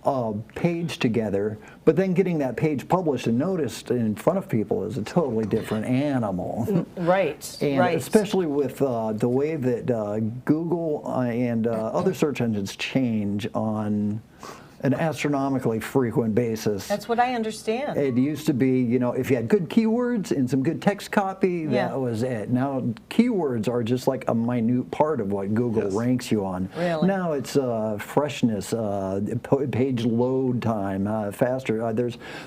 a page together, but then getting that page published and noticed in front of people is a totally different animal. Right, And right. especially with the way that Google and other search engines change on an astronomically frequent basis. That's what I understand. It used to be, you know, if you had good keywords and some good text copy, Yeah. that was it. Now, keywords are just like a minute part of what Google ranks you on. Really? Now it's freshness, page load time, faster.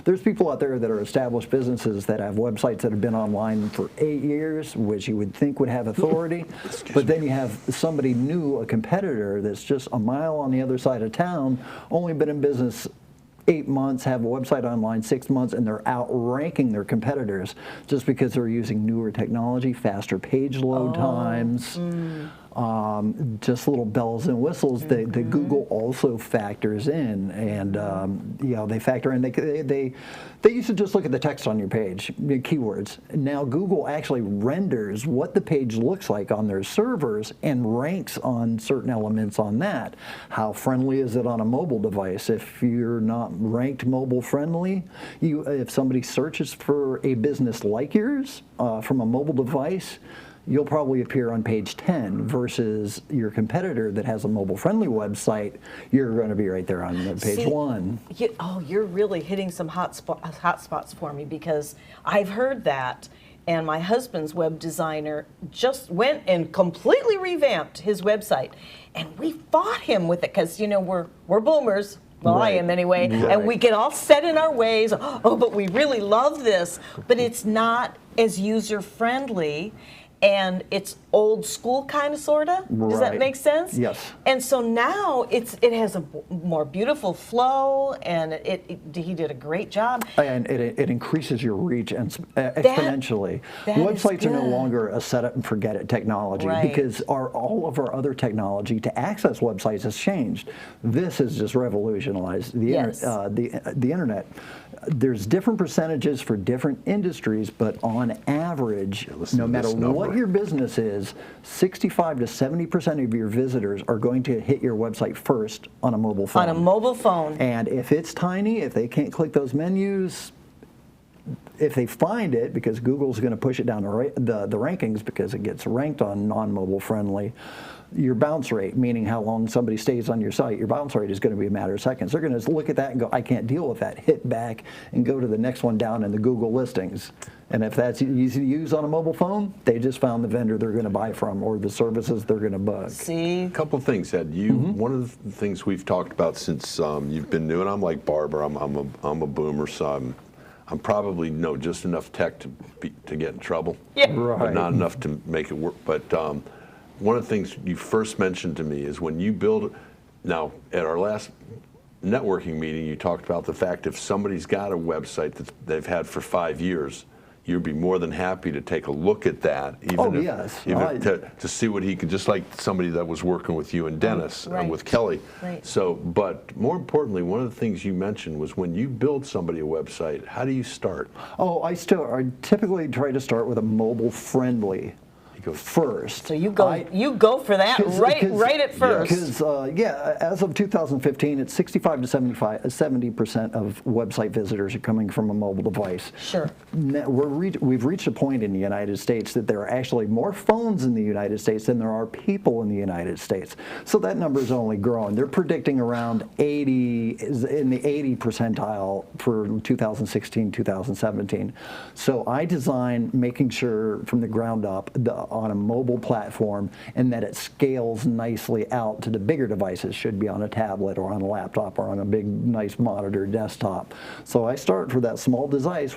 There's people out there that are established businesses that have websites that have been online for 8 years, which you would think would have authority. But then you have somebody new, a competitor that's just a mile on the other side of town, only been in business 8 months, have a website online 6 months, and they're outranking their competitors just because they're using newer technology, faster page load times, just little bells and whistles that Google also factors in. And you know, they factor in, they used to just look at the text on your page, the keywords. Now Google actually renders what the page looks like on their servers and ranks on certain elements on that. How friendly is it on a mobile device? If you're not ranked mobile friendly, if somebody searches for a business like yours from a mobile device, you'll probably appear on page 10 versus your competitor that has a mobile-friendly website. You're going to be right there on page 1. You're really hitting some hot spots for me, because I've heard that, and my husband's web designer just went and completely revamped his website, and we fought him with it because, you know, we're boomers. Well, I Right. am anyway. Right. And we get all set in our ways. Oh, but we really love this. But it's not as user-friendly. and it's old school kind of, sort of. Does that Right. make sense? Yes. And so now it has a more beautiful flow, and he did a great job. And it increases your reach exponentially. that is Websites are no good. longer a set it and forget it technology Right. because all of our other technology to access websites has changed. This has just revolutionized the Yes. the internet. There's different percentages for different industries, but on average, listen no to matter this what number. your business is, 65 to 70% of your visitors are going to hit your website first on a mobile phone. On a mobile phone. And if it's tiny, if they can't click those menus, if they find it, because Google's going to push it down the rankings because it gets ranked on non-mobile friendly, your bounce rate, meaning how long somebody stays on your site, your bounce rate is going to be a matter of seconds. They're going to look at that and go, I can't deal with that. Hit back and go to the next one down in the Google listings. And if that's easy to use on a mobile phone, they just found the vendor they're going to buy from or the services they're going to book. See? A couple of things, Ed. One of the things we've talked about since you've been new, and I'm like Barbara, I'm a boomer, so I'm probably know just enough tech to get in trouble, Yeah. Right. but not enough to make it work. But one of the things you first mentioned to me is when you build. Now, at our last networking meeting, you talked about the fact if somebody's got a website that they've had for 5 years, you'd be more than happy to take a look at that, even yes. to see what he could, just like somebody that was working with you and Dennis Right. and with Kelly. Right. So, but more importantly, one of the things you mentioned was when you build somebody a website, how do you start? Oh, I typically try to start with a mobile friendly first. So you go for that right at first. Because as of 2015, it's 65 to 70% of website visitors are coming from a mobile device. Sure. We've reached a point in the United States that there are actually more phones in the United States than there are people in the United States. So that number is only growing. They're predicting around 80, in the 80 percentile for 2016, 2017. So I design making sure from the ground up on a mobile platform and that it scales nicely out to the bigger devices. Should be on a tablet or on a laptop or on a big nice monitor desktop. So I start for that small device,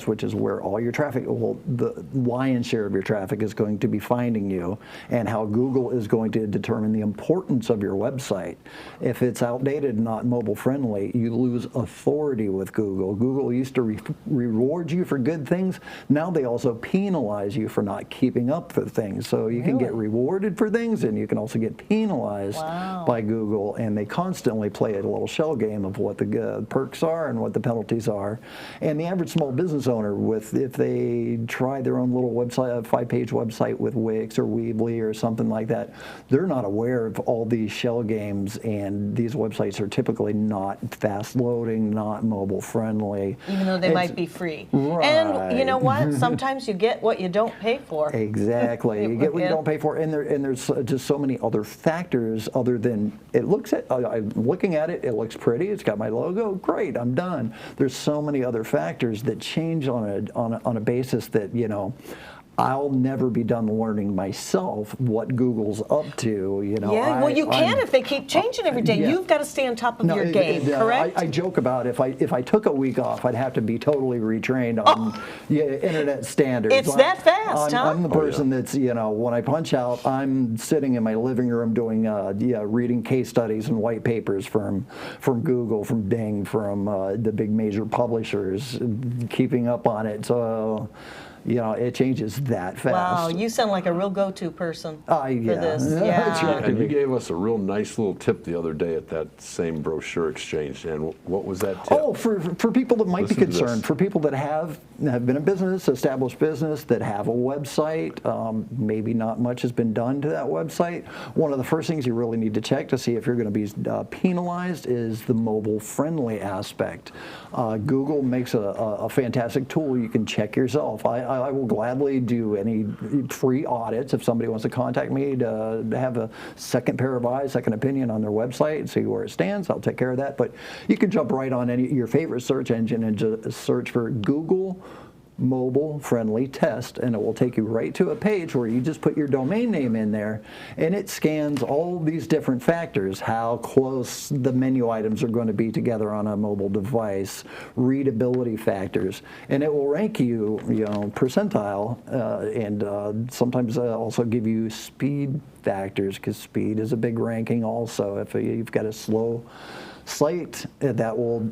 which is where all your traffic, well, the lion's share of your traffic is going to be finding you, and how Google is going to determine the importance of your website. If it's outdated and not mobile friendly, you lose authority with Google. Google used to reward you for good things. Now they also penalize you for not keeping up with things. So you can get rewarded for things, and you can also get penalized by Google, and they constantly play a little shell game of what the perks are and what the penalties are. And the average small business owner, if they try their own little website, a 5-page website with Wix or Weebly or something like that, they're not aware of all these shell games, and these websites are typically not fast loading, not mobile friendly. Even though they might be free. And you know what? Sometimes you get what you don't pay for. Exactly. You get what you don't pay for, and there's just so many other factors other than I'm looking at it, it looks pretty, it's got my logo, great, I'm done. There's so many other factors that change on a basis that, I'll never be done learning myself what Google's up to. Yeah, well, you can if they keep changing every day. Yeah. You've got to stay on top of your game, correct? I joke about if I took a week off, I'd have to be totally retrained on internet standards. It's that fast, huh? I'm the person that's, when I punch out, I'm sitting in my living room doing, reading case studies and white papers from Google, from Bing, from the big major publishers, keeping up on it. So, it changes that fast. Wow, you sound like a real go-to person for this. Yeah. And you gave us a real nice little tip the other day at that same brochure exchange. And what was that tip? Oh, for people that might be Listen to this. concerned, for people that have been in business, established business, that have a website, maybe not much has been done to that website. One of the first things you really need to check to see if you're going to be penalized is the mobile-friendly aspect. Google makes a fantastic tool you can check yourself. I will gladly do any free audits if somebody wants to contact me to have a second pair of eyes, second opinion on their website and see where it stands. I'll take care of that. But you can jump right on your favorite search engine and just search for Google mobile-friendly test, and it will take you right to a page where you just put your domain name in there, and it scans all these different factors, how close the menu items are going to be together on a mobile device, readability factors, and it will rank you, percentile, and sometimes also give you speed factors, because speed is a big ranking also. If you've got a slow site, that will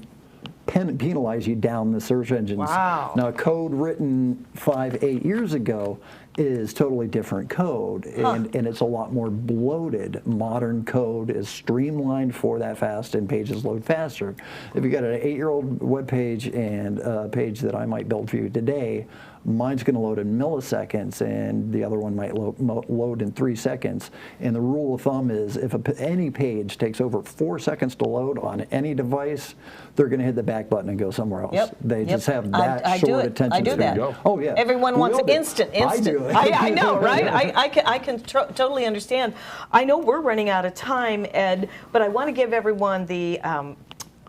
penalize you down the search engines. Wow. Now, code written 5-8 years ago is totally different code, and it's a lot more bloated. Modern code is streamlined for that fast, and pages load faster. If you got an 8-year-old web page and a page that I might build for you today, mine's going to load in milliseconds, and the other one might load in 3 seconds. And the rule of thumb is if any page takes over 4 seconds to load on any device, they're going to hit the back button and go somewhere else. Yep. They just have that I do short it. attention I do span. that. Oh yeah. Everyone We wants all do. instant. I do. I know, right? I can totally understand. I know we're running out of time, Ed, but I want to give everyone the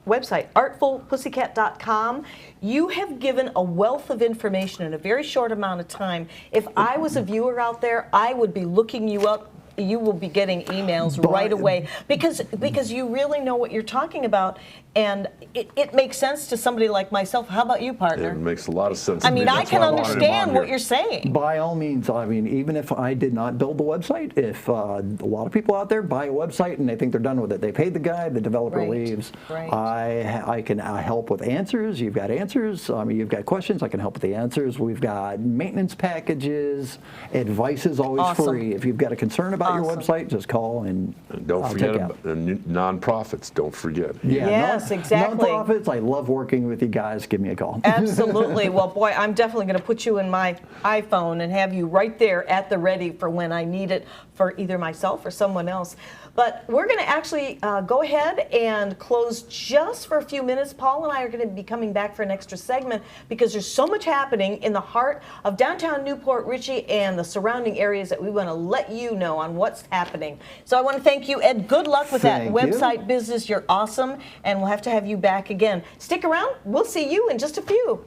website, artfulpussycat.com. You have given a wealth of information in a very short amount of time. If I was a viewer out there, I would be looking you up. You will be getting emails right away because you really know what you're talking about, and it makes sense to somebody like myself. How about you, partner? It makes a lot of sense. I to me. mean, I That's can why I wanted him understand on what here. you're saying. By all means, I mean, even if I did not build the website, if a lot of people out there buy a website and they think they're done with it, they paid the guy, the developer Right, leaves. right. I can help with answers. You've got answers. I mean, you've got questions. I can help with the answers. We've got maintenance packages. Advice is always Awesome. free. If you've got a concern about your Awesome. website, just call and Don't I'll forget take about the nonprofits. Don't forget. Yeah, Yes, exactly. Nonprofits, I love working with you guys. Give me a call. Absolutely. Well, boy, I'm definitely going to put you in my iPhone and have you right there at the ready for when I need it for either myself or someone else. But we're going to actually go ahead and close just for a few minutes. Paul and I are going to be coming back for an extra segment because there's so much happening in the heart of downtown Newport Richey and the surrounding areas that we want to let you know on what's happening. So I want to thank you, Ed. Good luck with that Thank you. website business. You're awesome, and we'll have to have you back again. Stick around. We'll see you in just a few.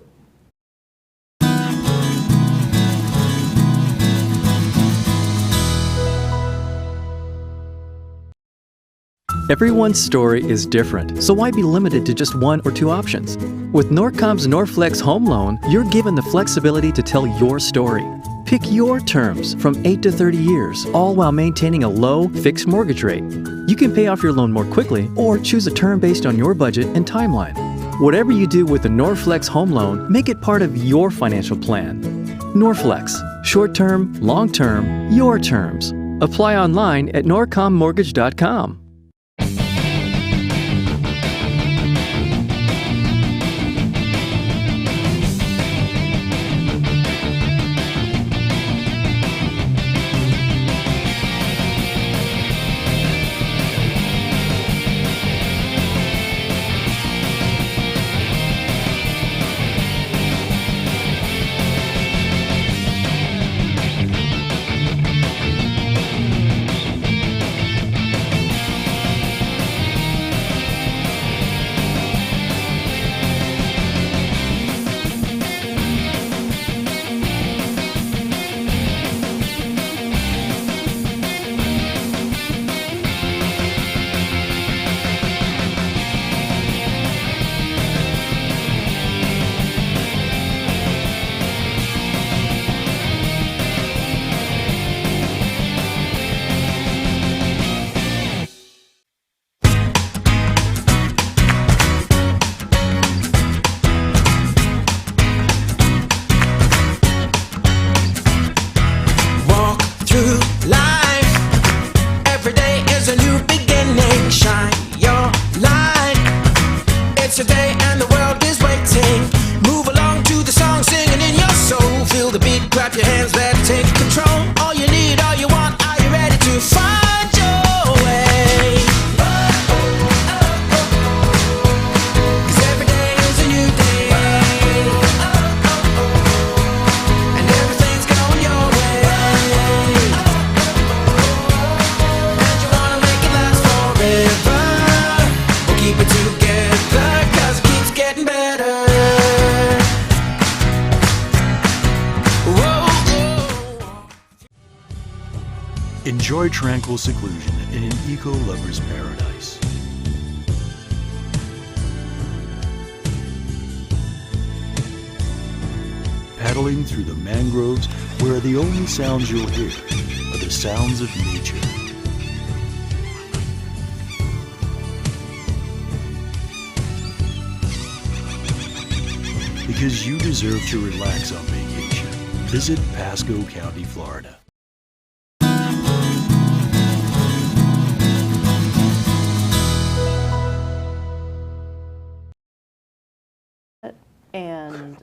Everyone's story is different, so why be limited to just one or two options? With Norcom's Norflex Home Loan, you're given the flexibility to tell your story. Pick your terms from 8 to 30 years, all while maintaining a low, fixed mortgage rate. You can pay off your loan more quickly or choose a term based on your budget and timeline. Whatever you do with the Norflex Home Loan, make it part of your financial plan. Norflex, short-term, long-term, your terms. Apply online at norcommortgage.com. Walk through life. Every day is a new beginning. Shine your light. It's a day and the world is waiting. Move along to the song, singing in your soul. Feel the beat, clap your hands, let's take control. All you need, all you want, are you ready to find your way? 'Cause every day is a new day. And everything's going your way. And you wanna make it last forever. We'll keep it together, 'cause it keeps Enjoy tranquil seclusion in an eco-lover's paradise. Paddling through the mangroves where the only sounds you'll hear are the sounds of nature. Because you deserve to relax on vacation, visit Pasco County, Florida. And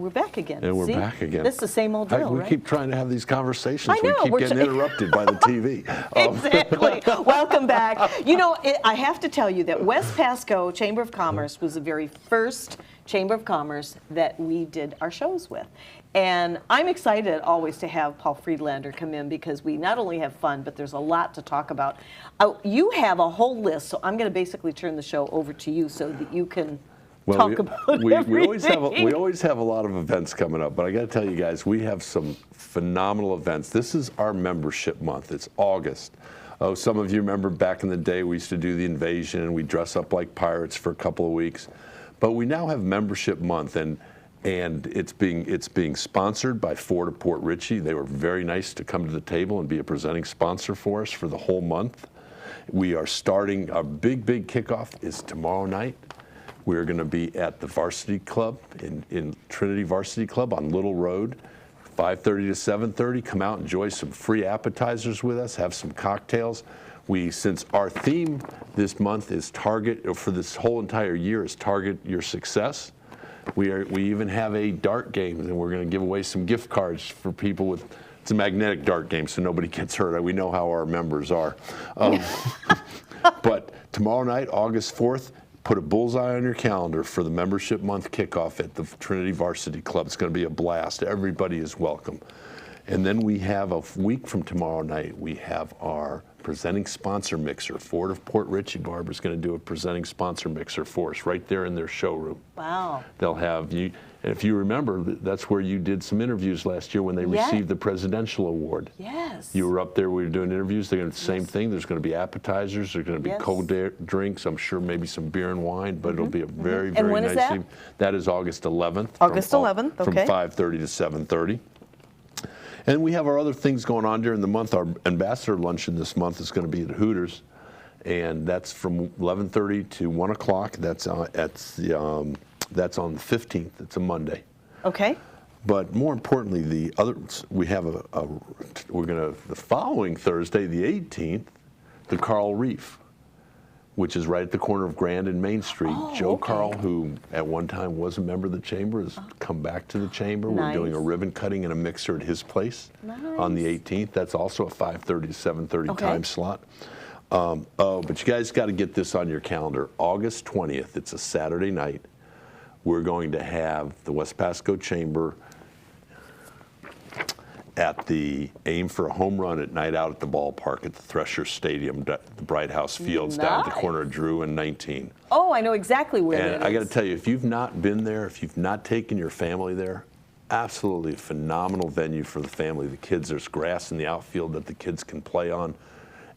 we're back again. And we're See? back again. This is the same old drill, We right? keep trying to have these conversations. I know, We we're keep getting interrupted by the TV. Exactly. Welcome back. You know, I have to tell you that West Pasco Chamber of Commerce was the very first Chamber of Commerce that we did our shows with. And I'm excited always to have Paul Friedlander come in because we not only have fun, but there's a lot to talk about. You have a whole list, so I'm going to basically turn the show over to you so that you can talk about we everything. always have a lot of events coming up, but I got to tell you guys, we have some phenomenal events. This is our membership month. It's August. Oh, some of you remember back in the day we used to do the invasion and we dress up like pirates for a couple of weeks. But we now have membership month, and it's being sponsored by Ford of Port Richey. They were very nice to come to the table and be a presenting sponsor for us for the whole month. We are starting, our big kickoff is tomorrow night. We're going to be at the Varsity Club, in Trinity Varsity Club on Little Road, 5:30 to 7:30. Come out, enjoy some free appetizers with us, have some cocktails. Since our theme this month is Target, for this whole entire year is Target Your Success, we even have a dart game, and we're going to give away some gift cards for people with, it's a magnetic dart game, so nobody gets hurt. We know how our members are. But tomorrow night, August 4th, put a bullseye on your calendar for the membership month kickoff at the Trinity Varsity Club. It's going to be a blast. Everybody is welcome. And then we have a week from tomorrow night, we have our presenting sponsor mixer. Ford of Port Richey, Barbara's going to do a presenting sponsor mixer for us right there in their showroom. Wow. They'll have you, and if you remember, that's where you did some interviews last year when they received the presidential award. Yes. You were up there, we were doing interviews. They're going to do the same thing. There's going to be appetizers, there's going to be cold drinks, I'm sure maybe some beer and wine, but it'll be a very, very when nice is that? evening. That is August 11th. August 11th, From okay. 5:30 to 7:30. And we have our other things going on during the month. Our ambassador luncheon this month is going to be at Hooters, and that's from 11:30 to 1 o'clock. That's on the 15th. It's a Monday. Okay. But more importantly, we have the following Thursday, the 18th, the Carl Reef, which is right at the corner of Grand and Main Street. Joe Carl, who at one time was a member of the chamber, has come back to the chamber. We're doing a ribbon cutting and a mixer at his place on the 18th. That's also a 5:30 to 7:30 time slot. But you guys got to get this on your calendar. August 20th, it's a Saturday night. We're going to have the West Pasco Chamber at the Aim for a Home Run at night out at the ballpark at the Thresher Stadium, the Bright House Fields down at the corner of Drew and 19. Oh, I know exactly where And it is. I got to tell you, if you've not been there, if you've not taken your family there, absolutely a phenomenal venue for the family, the kids. There's grass in the outfield that the kids can play on.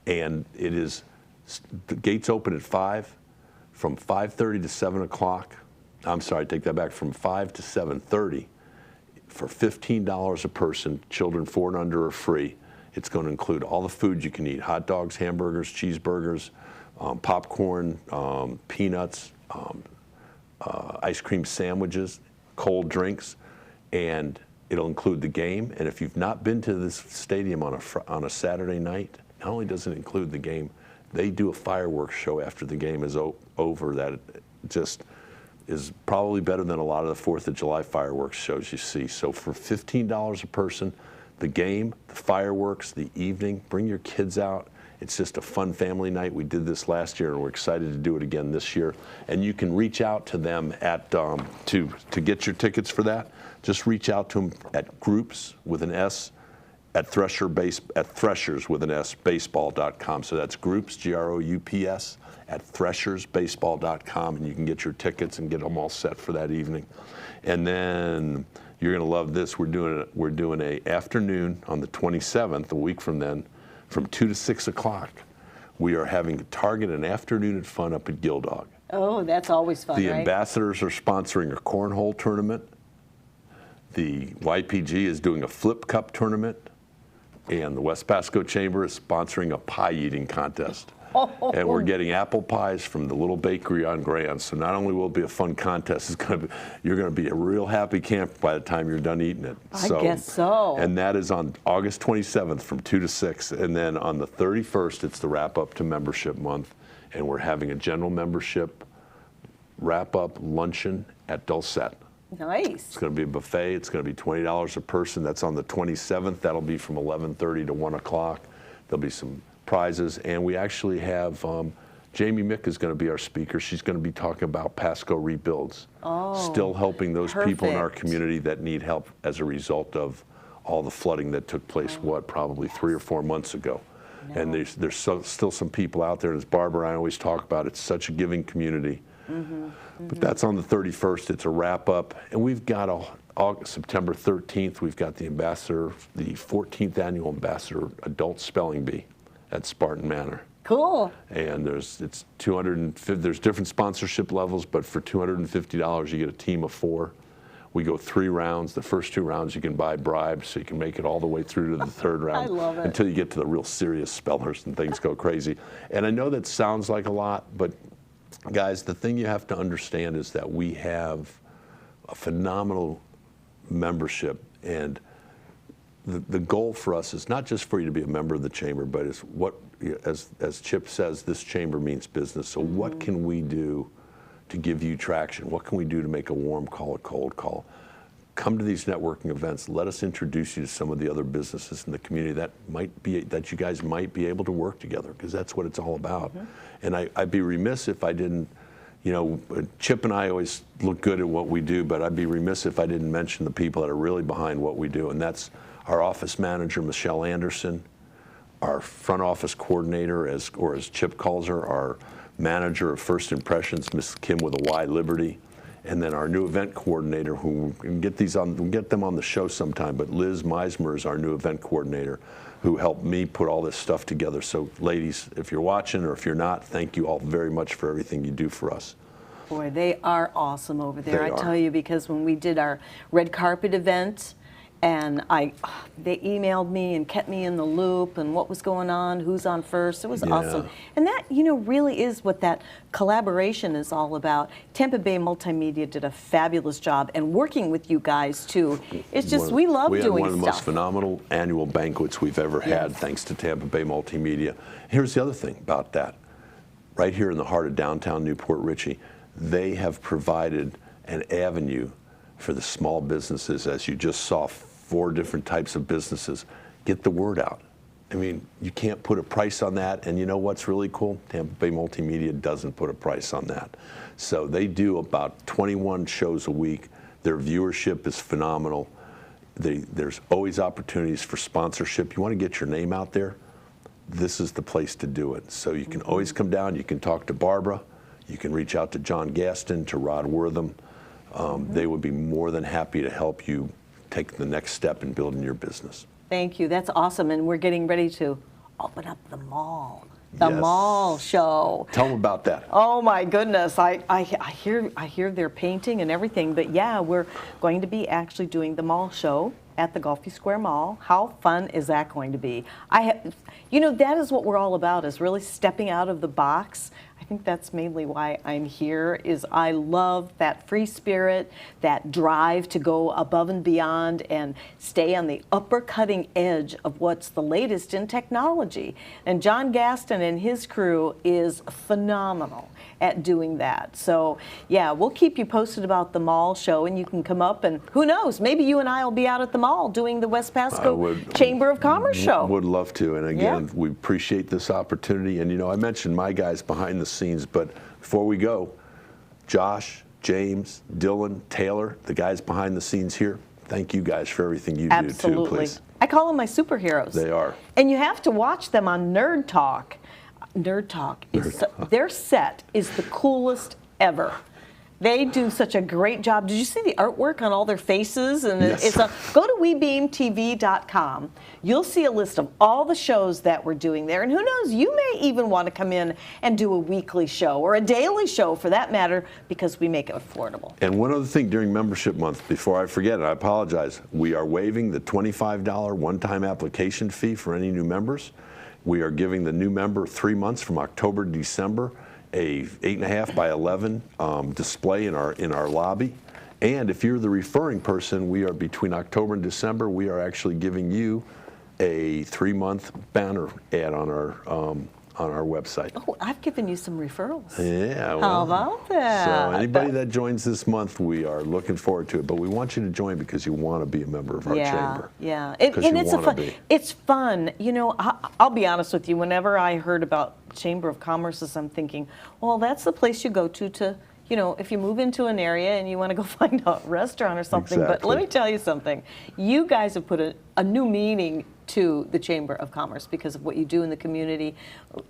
And the gates open at 5, from 5:30 to 7 o'clock. I'm sorry, take that back, from 5 to 7:30. For $15 a person, children 4 and under are free. It's going to include all the food you can eat: hot dogs, hamburgers, cheeseburgers, popcorn, peanuts, ice cream sandwiches, cold drinks, and it'll include the game. And if you've not been to this stadium on a Saturday night, not only does it include the game, they do a fireworks show after the game is over that just is probably better than a lot of the 4th of July fireworks shows you see. So for $15 a person, the game, the fireworks, the evening, bring your kids out. It's just a fun family night. We did this last year, and we're excited to do it again this year. And you can reach out to them at to get your tickets for that. Just reach out to them at groups with an S at Threshers with an S baseball.com. So that's groups, GROUPS, at threshersbaseball.com, and you can get your tickets and get them all set for that evening. And then you're going to love this. We're doing a afternoon on the 27th, a week from then, from 2 to 6 o'clock, we are having Target and Afternoon at Fun up at Gildog. Oh, that's always fun, The right? ambassadors are sponsoring a cornhole tournament. The YPG is doing a flip cup tournament. And the West Pasco Chamber is sponsoring a pie eating contest. And we're getting apple pies from the little bakery on Grand. So not only will it be a fun contest, you're going to be a real happy camper by the time you're done eating it. I guess so. And that is on August 27th from 2 to 6. And then on the 31st, it's the wrap up to membership month. And we're having a general membership wrap up luncheon at Dulcet. Nice. It's going to be a buffet. It's going to be $20 a person. That's on the 27th. That'll be from 11:30 to 1 o'clock. There'll be some prizes. And we actually have Jamie Mick is going to be our speaker. She's going to be talking about Pasco rebuilds. Still helping those people in our perfect. community that need help as a result of all the flooding that took place, probably 3 or 4 months ago. And there's still some people out there, as Barbara and I always talk about, it's such a giving community. But that's on the 31st. It's a wrap up. And we've got September 13th, we've got the 14th annual Ambassador Adult Spelling Bee at Spartan Manor. Cool. And there's different sponsorship levels, but for $250 you get a team of 4. We go 3 rounds. The first 2 rounds you can buy bribes, so you can make it all the way through to the 3rd round. I love it. Until you get to the real serious spellers and things go crazy. And I know that sounds like a lot, but guys, the thing you have to understand is that we have a phenomenal membership, and the goal for us is not just for you to be a member of the chamber, but it's what, as Chip says, this chamber means business. So what can we do to give you traction? What can we do to make a warm call a cold call? Come to these networking events. Let us introduce you to some of the other businesses in the community that you guys might be able to work together, because that's what it's all about. And I'd be remiss if I didn't, Chip and I always look good at what we do, but I'd be remiss if I didn't mention the people that are really behind what we do. And that's our office manager, Michelle Anderson, our front office coordinator, as Chip calls her, our manager of First Impressions, Miss Kim with a Y, Liberty, and then our new event coordinator, who we can get them on the show sometime, but Liz Meismer is our new event coordinator, who helped me put all this stuff together. So ladies, if you're watching or if you're not, thank you all very much for everything you do for us. Boy, they are awesome over there. They I are. tell you, because when we did our red carpet event, and they emailed me and kept me in the loop and what was going on, who's on first. It was awesome. And that, really is what that collaboration is all about. Tampa Bay Multimedia did a fabulous job, and working with you guys too. It's just, we love doing stuff. We had one of the most phenomenal annual banquets we've ever had, thanks to Tampa Bay Multimedia. Here's the other thing about that. Right here in the heart of downtown Newport Richey, they have provided an avenue for the small businesses, as you just saw, 4 different types of businesses. Get the word out. I mean, you can't put a price on that, and you know what's really cool? Tampa Bay Multimedia doesn't put a price on that. So they do about 21 shows a week. Their viewership is phenomenal. There's always opportunities for sponsorship. You want to get your name out there? This is the place to do it. So you can always come down. You can talk to Barbara. You can reach out to John Gaston, to Rod Wortham. They would be more than happy to help you take the next step in building your business. Thank you. That's awesome. And we're getting ready to open up the mall. The mall show. Tell them about that. Oh my goodness! I hear they're painting and everything, but yeah, we're going to be actually doing the mall show at the Gulfview Square Mall. How fun is that going to be? That is what we're all about, is really stepping out of the box. I think that's mainly why I'm here, is I love that free spirit, that drive to go above and beyond and stay on the upper cutting edge of what's the latest in technology. And John Gaston and his crew is phenomenal at doing that. So yeah, we'll keep you posted about the mall show, and you can come up, and who knows, maybe you and I will be out at the mall doing the West Pasco Chamber of Commerce show. Would love to. And again, we appreciate this opportunity. And I mentioned my guys behind the scenes, but before we go, Josh, James, Dylan, Taylor, the guys behind the scenes here, thank you guys for everything you do too, please. I call them my superheroes. They are. And you have to watch them on Nerd Talk. Nerd Talk, their set is the coolest ever. They do such a great job. Did you see the artwork on all their faces? And Yes. go to WeBeamTV.com. You'll see a list of all the shows that we're doing there. And who knows, you may even want to come in and do a weekly show or a daily show for that matter, because we make it affordable. And one other thing during membership month, before I forget it, I apologize. We are waiving the $25 one-time application fee for any new members. We are giving the new member 3 months from October to December a 8.5 by 11 display in our lobby. And if you're the referring person, we are between October and December, we are actually giving you a 3-month banner ad on our website. Oh, I've given you some referrals. Yeah. How about that? So anybody that joins this month, we are looking forward to it. But we want you to join because you want to be a member of our chamber. Yeah, Because and you it's a wanna fun. be. It's fun. You know, I'll be honest with you. Whenever I heard about Chamber of Commerce, I'm thinking, well, that's the place you go to. You know, if you move into an area and you want to go find a restaurant or something. But let Exactly. me tell you something. You guys have put a new meaning to the Chamber of Commerce because of what you do in the community.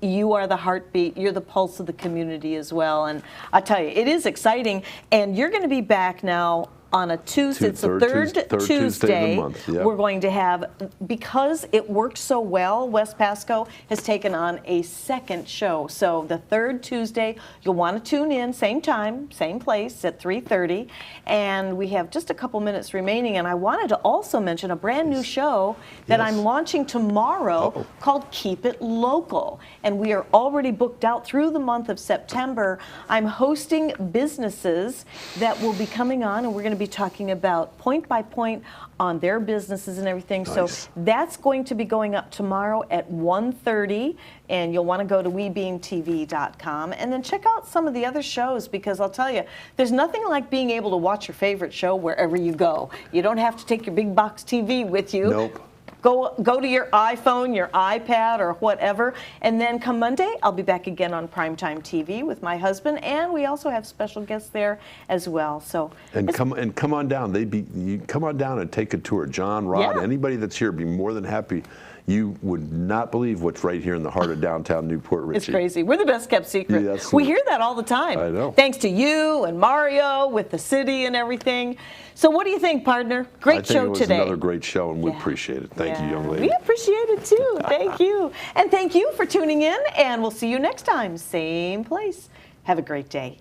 You are the heartbeat. You're the pulse of the community as well. And I tell you, it is exciting. And you're going to be back now on a Tuesday. It's the third Tuesday. of the month. Yep. We're going to have, because it worked so well, West Pasco has taken on a second show. So the third Tuesday, you'll want to tune in, same time, same place at 3:30. And we have just a couple minutes remaining. And I wanted to also mention a brand new show that Yes. I'm launching tomorrow called Keep It Local. And we are already booked out through the month of September. I'm hosting businesses that will be coming on, and we're going to be talking about point by point on their businesses and everything. Nice. So that's going to be going up tomorrow at 1:30, and you'll want to go to WeBeamTV.com and then check out some of the other shows, because I'll tell you, there's nothing like being able to watch your favorite show wherever you go. You don't have to take your big box TV with you. Nope. Go to your iPhone, your iPad, or whatever, and then come Monday, I'll be back again on Primetime TV with my husband, and we also have special guests there as well. So And it's- come on down. You come on down and take a tour. John, Rod, Yeah. anybody that's here, be more than happy. You would not believe what's right here in the heart of downtown Newport Richey. It's crazy. We're the best kept secret. Yes, We we- hear that all the time. I know. Thanks to you and Mario with the city and everything. So what do you think, partner? Great I think show it was today. another great show, and we Yeah. appreciate it. Thank you, Yeah. young lady. We appreciate it too. Thank you. And thank you for tuning in, and we'll see you next time. Same place. Have a great day.